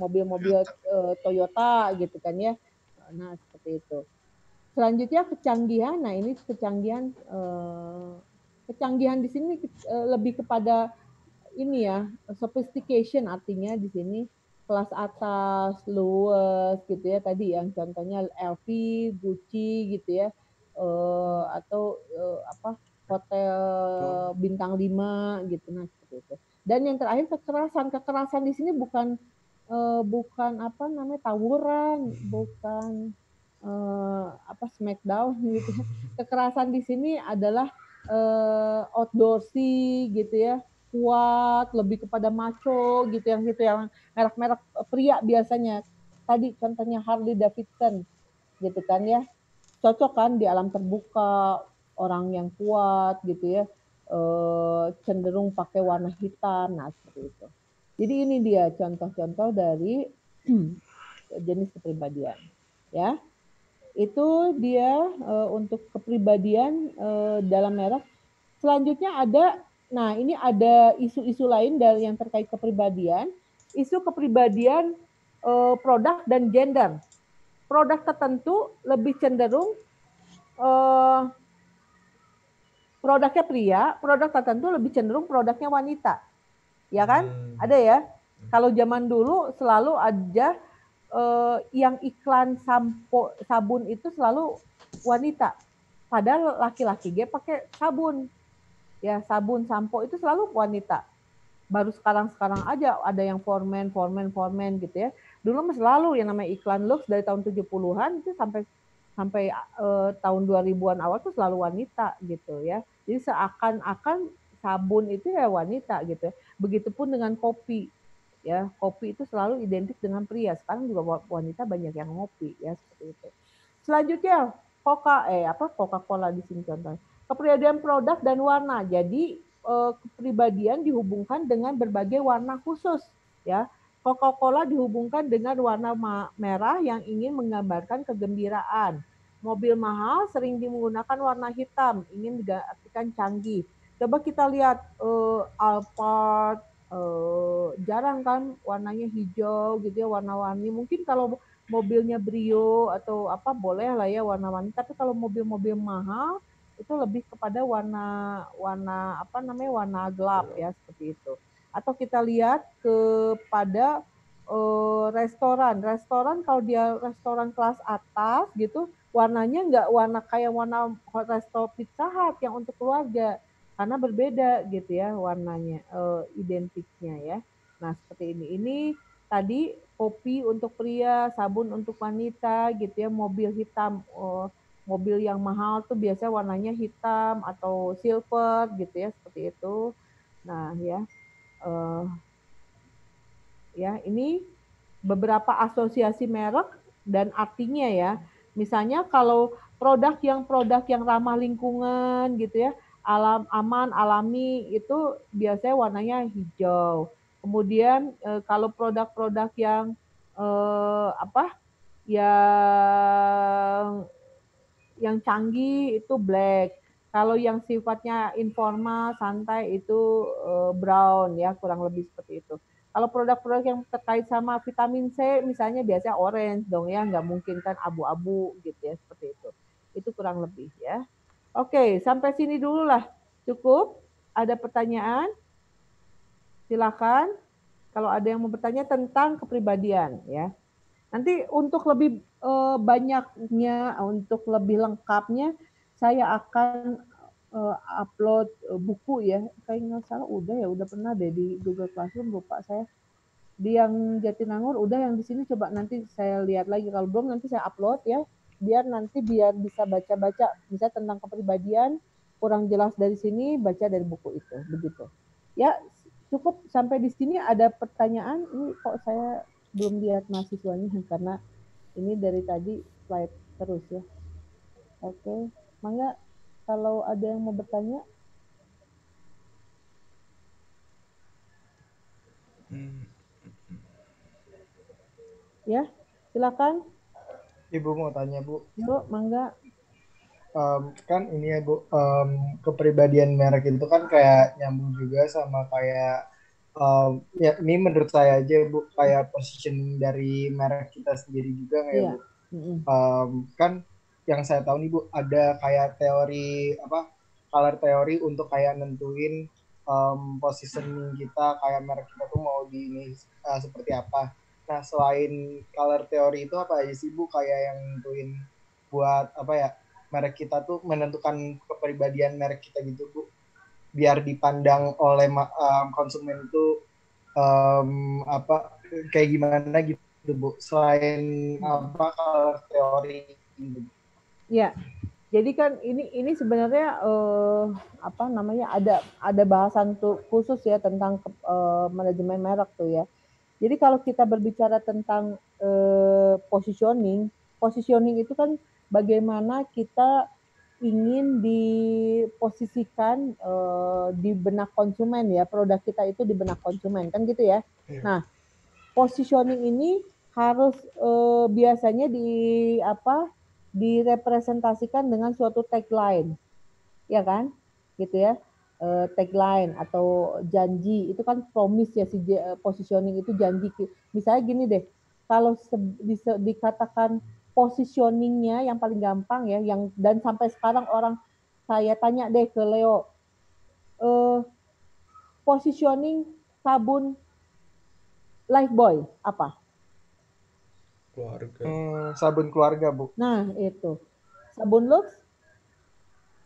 mobil-mobil Toyota gitu kan ya. Nah seperti itu. Selanjutnya kecanggihan. Nah ini kecanggihan di sini lebih kepada ini ya, sophistication artinya di sini kelas atas, luwes gitu ya, tadi yang contohnya LV, Gucci gitu ya, atau hotel bintang 5 gitu, nah seperti itu. Dan yang terakhir kekerasan di sini bukan tawuran, bukan smackdown gitu ya. Kekerasan di sini adalah outdoorsy gitu ya, kuat, lebih kepada macho gitu yang merek-merek pria biasanya. Tadi contohnya Harley Davidson gitu kan ya. Cocok kan di alam terbuka, orang yang kuat gitu ya. Cenderung pakai warna hitam, nah seperti itu. Jadi ini dia contoh-contoh dari jenis kepribadian ya. Itu dia untuk kepribadian dalam merek. Selanjutnya ini ada isu-isu lain dari yang terkait kepribadian. Isu kepribadian produk dan gender. Produk tertentu lebih cenderung produknya pria, produk tertentu lebih cenderung produknya wanita. Ya kan? Ada ya. Kalau zaman dulu selalu ada yang iklan sabun itu selalu wanita. Padahal laki-laki dia pakai sabun. Ya, sabun, sampo itu selalu wanita. Baru sekarang aja ada yang formen gitu ya. Dulu selalu yang namanya iklan Lux dari tahun 70-an itu sampai tahun 2000-an awal tuh selalu wanita gitu ya. Jadi seakan-akan sabun itu ya wanita gitu. Begitupun dengan kopi. Ya, kopi itu selalu identik dengan pria. Sekarang juga wanita banyak yang ngopi ya seperti itu. Selanjutnya Coca-Cola di sini contohnya. Kepribadian produk dan warna. Jadi kepribadian dihubungkan dengan berbagai warna khusus ya. Coca-Cola dihubungkan dengan warna merah yang ingin menggambarkan kegembiraan. Mobil mahal sering menggunakan warna hitam, ingin diartikan canggih. Coba kita lihat Alphard, jarang kan warnanya hijau gitu ya, warna-warni. Mungkin kalau mobilnya Brio atau apa boleh lah ya warna-warni, tapi kalau mobil-mobil mahal itu lebih kepada warna warna gelap ya seperti itu. Atau kita lihat kepada restoran kalau dia restoran kelas atas gitu warnanya nggak warna kayak warna resto Pizza Hut yang untuk keluarga karena berbeda gitu ya warnanya identiknya ya. Nah seperti ini tadi kopi untuk pria, sabun untuk wanita gitu ya, mobil hitam mobil yang mahal tuh biasanya warnanya hitam atau silver gitu ya seperti itu. Nah ya ini beberapa asosiasi merek dan artinya ya. Misalnya kalau produk yang ramah lingkungan gitu ya, aman, alami itu biasanya warnanya hijau. Kemudian kalau produk-produk yang yang canggih itu black. Kalau yang sifatnya informal, santai itu brown ya, kurang lebih seperti itu. Kalau produk-produk yang terkait sama vitamin C misalnya biasanya orange dong ya, nggak mungkin kan abu-abu gitu ya, seperti itu. Itu kurang lebih ya. Oke, sampai sini dulu lah. Cukup? Ada pertanyaan? Silakan. Kalau ada yang mau bertanya tentang kepribadian ya. Nanti untuk lebih banyaknya, untuk lebih lengkapnya, saya akan upload buku ya. Kayaknya nggak salah udah pernah deh di Google Classroom, lupa saya. Di yang Jatinangor udah, yang di sini coba nanti saya lihat lagi. Kalau belum nanti saya upload ya, biar bisa baca-baca, bisa tentang kepribadian, kurang jelas dari sini, baca dari buku itu, begitu. Ya, cukup sampai di sini. Ada pertanyaan? Ini kok saya belum lihat mahasiswanya karena ini dari tadi slide terus ya. Oke, mangga kalau ada yang mau bertanya. Ya, silakan. Ibu mau tanya, Bu. Yuk, mangga. Kan ini ya, Bu, kepribadian merek itu kan kayak nyambung juga sama kayak ya ini menurut saya aja, Bu, kayak positioning dari merek kita sendiri juga nggak ya, Bu? Kan yang saya tahu nih, Bu, ada kayak teori color teori untuk kayak nentuin positioning kita, kayak merek kita tuh mau di ini seperti apa. Nah, selain color teori itu apa aja sih, Bu, kayak yang nentuin buat merek kita tuh menentukan kepribadian merek kita gitu, Bu, biar dipandang oleh konsumen itu kayak gimana gitu, Bu, selain color teori gitu. Ya, jadi kan ini sebenarnya ada bahasan tuh khusus ya tentang manajemen merek tuh ya. Jadi kalau kita berbicara tentang positioning itu kan bagaimana kita ingin diposisikan di benak konsumen ya, produk kita itu di benak konsumen kan gitu ya. Nah, positioning ini harus biasanya direpresentasikan dengan suatu tagline, ya kan, gitu ya. Tagline atau janji itu kan promise ya, positioning itu janji. Misalnya gini deh, kalau dikatakan positioningnya yang paling gampang ya, dan sampai sekarang orang saya tanya deh ke Leo, positioning sabun Lifebuoy apa? Keluarga. Sabun keluarga, Bu. Nah, itu. Sabun Lux?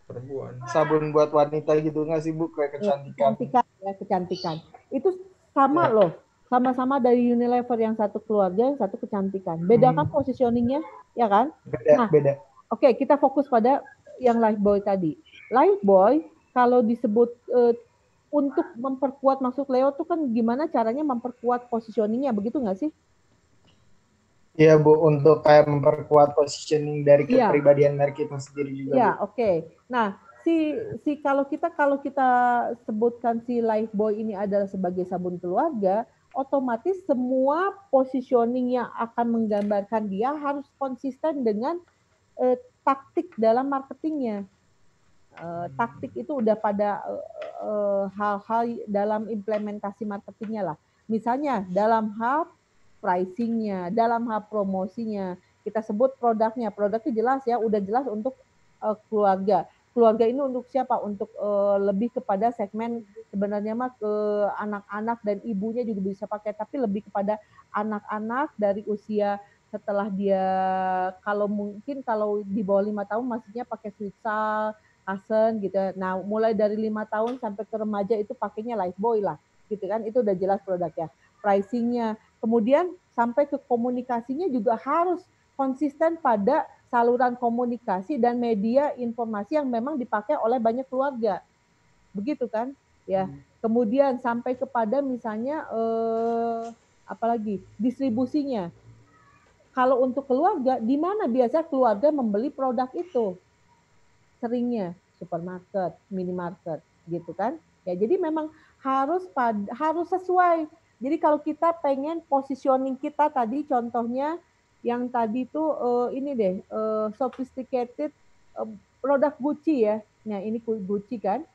Perempuan. Sabun buat wanita gitu nggak sih, Bu? Kayak kecantikan. Kecantikan. Itu sama loh. Sama-sama dari Unilever, yang satu keluarga, yang satu kecantikan. Beda kan positioningnya, ya kan? Beda. Oke, kita fokus pada yang Lifebuoy tadi. Lifebuoy kalau disebut untuk memperkuat, maksud Leo tuh kan gimana caranya memperkuat positioningnya, begitu nggak sih? Iya, Bu, untuk kayak memperkuat positioning dari kepribadian merek itu sendiri juga. Iya, oke. Nah, kalau kita sebutkan si Lifebuoy ini adalah sebagai sabun keluarga, otomatis semua positioning yang akan menggambarkan dia harus konsisten dengan taktik dalam marketingnya. Taktik itu udah pada hal-hal dalam implementasi marketingnya lah. Misalnya dalam hal pricingnya, dalam hal promosinya, kita sebut produknya jelas ya, udah jelas untuk keluarga. Keluarga ini untuk siapa? Untuk lebih kepada segmen sebenarnya mah ke anak-anak dan ibunya juga bisa pakai, tapi lebih kepada anak-anak dari usia setelah dia, kalau mungkin kalau di bawah 5 tahun maksudnya pakai Switsal, Asen gitu. Nah, mulai dari 5 tahun sampai ke remaja itu pakainya Lifebuoy lah, gitu kan? Itu udah jelas produknya. Pricingnya, kemudian sampai ke komunikasinya juga harus konsisten pada saluran komunikasi dan media informasi yang memang dipakai oleh banyak keluarga, begitu kan? Ya. Kemudian sampai kepada misalnya apalagi distribusinya. Kalau untuk keluarga, di mana biasa keluarga membeli produk itu? Seringnya supermarket, minimarket, gitu kan? Ya, jadi memang harus sesuai. Jadi kalau kita pengen positioning kita tadi, contohnya yang tadi tuh ini deh, sophisticated produk Gucci ya. Nah, ini Gucci kan?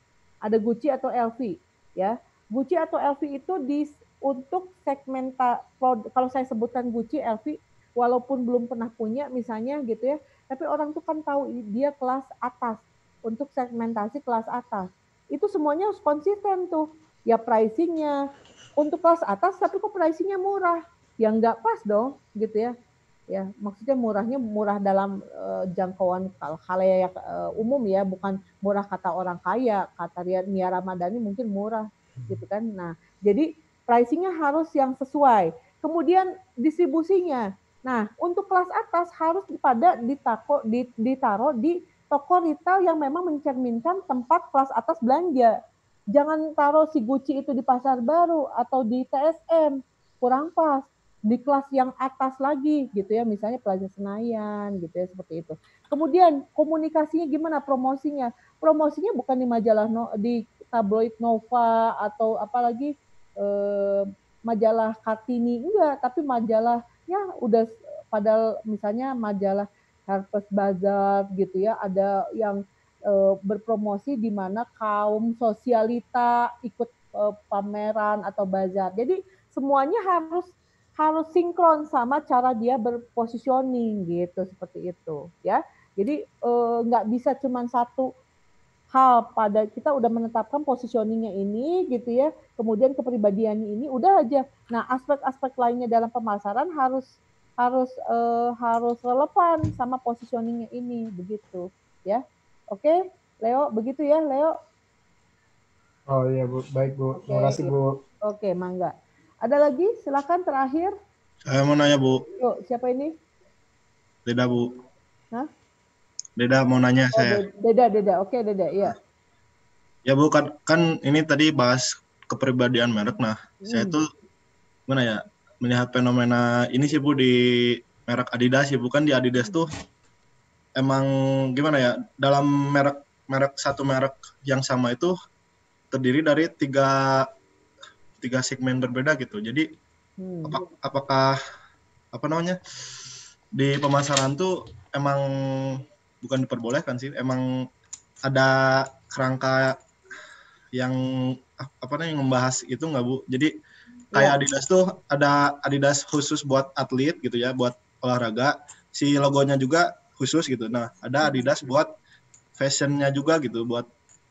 Ada Gucci atau LV ya. Gucci atau LV itu untuk kalau saya sebutkan Gucci, LV, walaupun belum pernah punya misalnya gitu ya, tapi orang tuh kan tahu dia kelas atas, untuk segmentasi kelas atas. Itu semuanya harus konsisten tuh. Ya pricingnya untuk kelas atas, tapi kok pricingnya murah? Ya nggak pas dong gitu ya. Ya maksudnya murahnya murah dalam jangkauan khalayak umum ya, bukan murah kata orang kaya. Kata Nia Ramadhani mungkin murah gitu kan. Nah jadi pricingnya harus yang sesuai. Kemudian distribusinya. Nah, untuk kelas atas harus ditaruh di toko retail yang memang mencerminkan tempat kelas atas belanja. Jangan taruh si Gucci itu di Pasar Baru atau di TSM, kurang pas. Di kelas yang atas lagi gitu ya, misalnya Plaza Senayan gitu ya, seperti itu. Kemudian komunikasinya gimana, promosinya? Promosinya bukan di majalah di tabloid Nova atau apalagi majalah Kartini, enggak, tapi majalah ya udah, padahal misalnya majalah Harper's Bazaar gitu ya, ada yang berpromosi di mana kaum sosialita ikut pameran atau bazar. Jadi semuanya harus sinkron sama cara dia berpositioning gitu, seperti itu ya. Jadi nggak bisa cuma satu hal, pada kita udah menetapkan positioningnya ini gitu ya, kemudian kepribadiannya ini udah aja. Nah aspek-aspek lainnya dalam pemasaran harus relevan sama positioningnya ini, begitu ya. Oke Leo, begitu ya Leo. Oh iya Bu, baik Bu, terima kasih Bu. Oke, mangga. Ada lagi, silakan terakhir. Saya mau nanya Bu. Yuk, siapa ini? Deda Bu. Hah? Deda mau nanya saya. Deda. Oke, Deda, iya. Ya Bu, kan ini tadi bahas kepribadian merek. Nah, saya tuh gimana ya, melihat fenomena ini sih Bu di merek Adidas sih Bu. Kan di Adidas tuh emang gimana ya, dalam satu merek yang sama itu terdiri dari tiga segmen berbeda gitu. Jadi apakah apa namanya, di pemasaran tuh emang bukan diperbolehkan sih, emang ada kerangka yang yang membahas itu nggak Bu? Jadi kayak Adidas tuh ada Adidas khusus buat atlet gitu ya, buat olahraga, si logonya juga khusus gitu. Nah ada Adidas buat fashionnya juga gitu, buat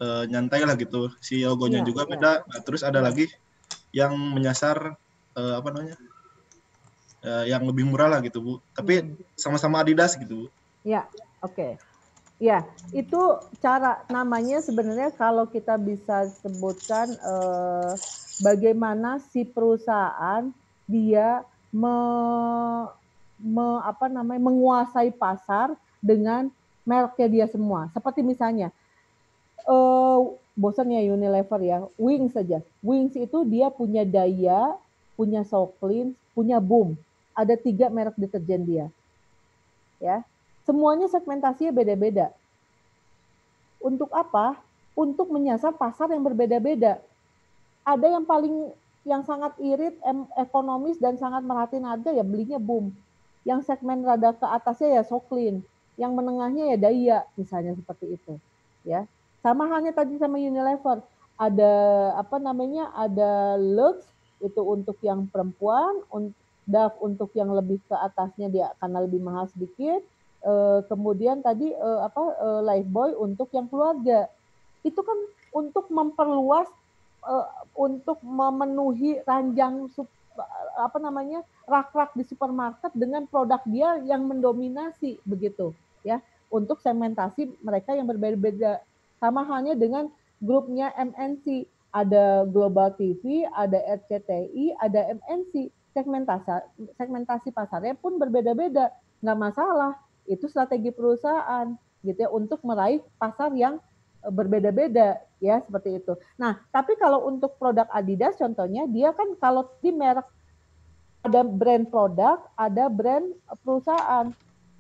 nyantai lah gitu. Si logonya juga beda. Nah, terus ada lagi yang menyasar apa namanya, yang lebih murah lah gitu Bu. Tapi sama-sama Adidas gitu Bu. Ya, oke. Ya, itu cara namanya sebenarnya kalau kita bisa sebutkan bagaimana si perusahaan dia menguasai pasar dengan mereknya dia semua. Seperti misalnya, bosan ya Unilever ya, Wings saja. Wings itu dia punya Daya, punya So Clean, punya Boom. Ada 3 merek deterjen dia. Ya, semuanya segmentasinya beda-beda. Untuk apa? Untuk menyasar pasar yang berbeda-beda. Ada yang sangat irit, ekonomis dan sangat merhatiin harga ya belinya Boom. Yang segmen rada ke atasnya ya So Clean. Yang menengahnya ya Daya, misalnya seperti itu. Ya, sama halnya tadi sama Unilever. Ada ada Lux itu untuk yang perempuan, Dove untuk yang lebih ke atasnya dia karena lebih mahal sedikit. Kemudian tadi Lifebuoy untuk yang keluarga. Itu kan untuk memperluas, untuk memenuhi ranjang rak-rak di supermarket dengan produk dia yang mendominasi begitu ya, untuk segmentasi mereka yang berbeda-beda. Sama halnya dengan grupnya MNC, ada Global TV, ada RCTI, ada MNC. Segmentasi pasarnya pun berbeda-beda, nggak masalah. Itu strategi perusahaan gitu ya untuk meraih pasar yang berbeda-beda ya seperti itu. Nah, tapi kalau untuk produk Adidas contohnya dia kan kalau di merek ada brand produk, ada brand perusahaan.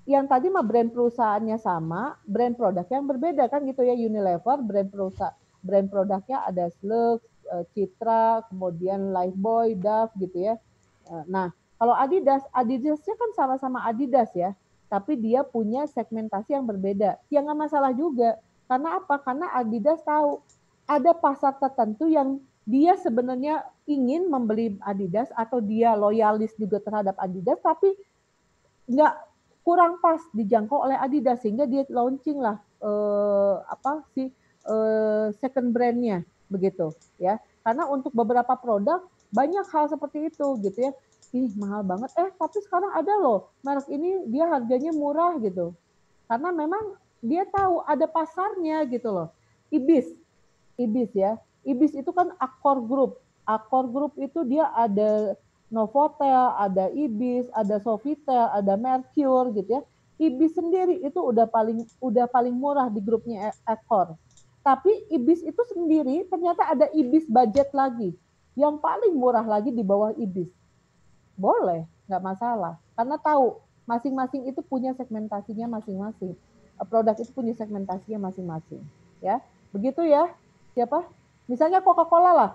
Yang tadi mah brand perusahaannya sama, brand produknya yang berbeda kan gitu ya. Unilever brand produknya ada Slug, Citra, kemudian Lifebuoy, Dove gitu ya. Nah, kalau Adidasnya kan sama-sama Adidas ya, tapi dia punya segmentasi yang berbeda. Ya nggak masalah juga. Karena apa? Karena Adidas tahu ada pasar tertentu yang dia sebenarnya ingin membeli Adidas atau dia loyalis juga terhadap Adidas, tapi nggak kurang pas dijangkau oleh Adidas sehingga dia launching lah second brandnya begitu ya. Karena untuk beberapa produk banyak hal seperti itu gitu ya. Ih mahal banget, tapi sekarang ada loh merek ini dia harganya murah gitu. Karena memang dia tahu ada pasarnya gitu loh. Ibis ya. Ibis itu kan Accor Group. Accor Group itu dia ada Novotel, ada Ibis, ada Sofitel, ada Mercure gitu ya. Ibis sendiri itu udah paling murah di grupnya Accor. Tapi Ibis itu sendiri ternyata ada Ibis budget lagi yang paling murah lagi di bawah Ibis. Boleh, nggak masalah. Karena tahu masing-masing itu punya segmentasinya masing-masing. Produk itu punya segmentasinya masing-masing. Ya, begitu ya. Siapa? Misalnya Coca-Cola lah.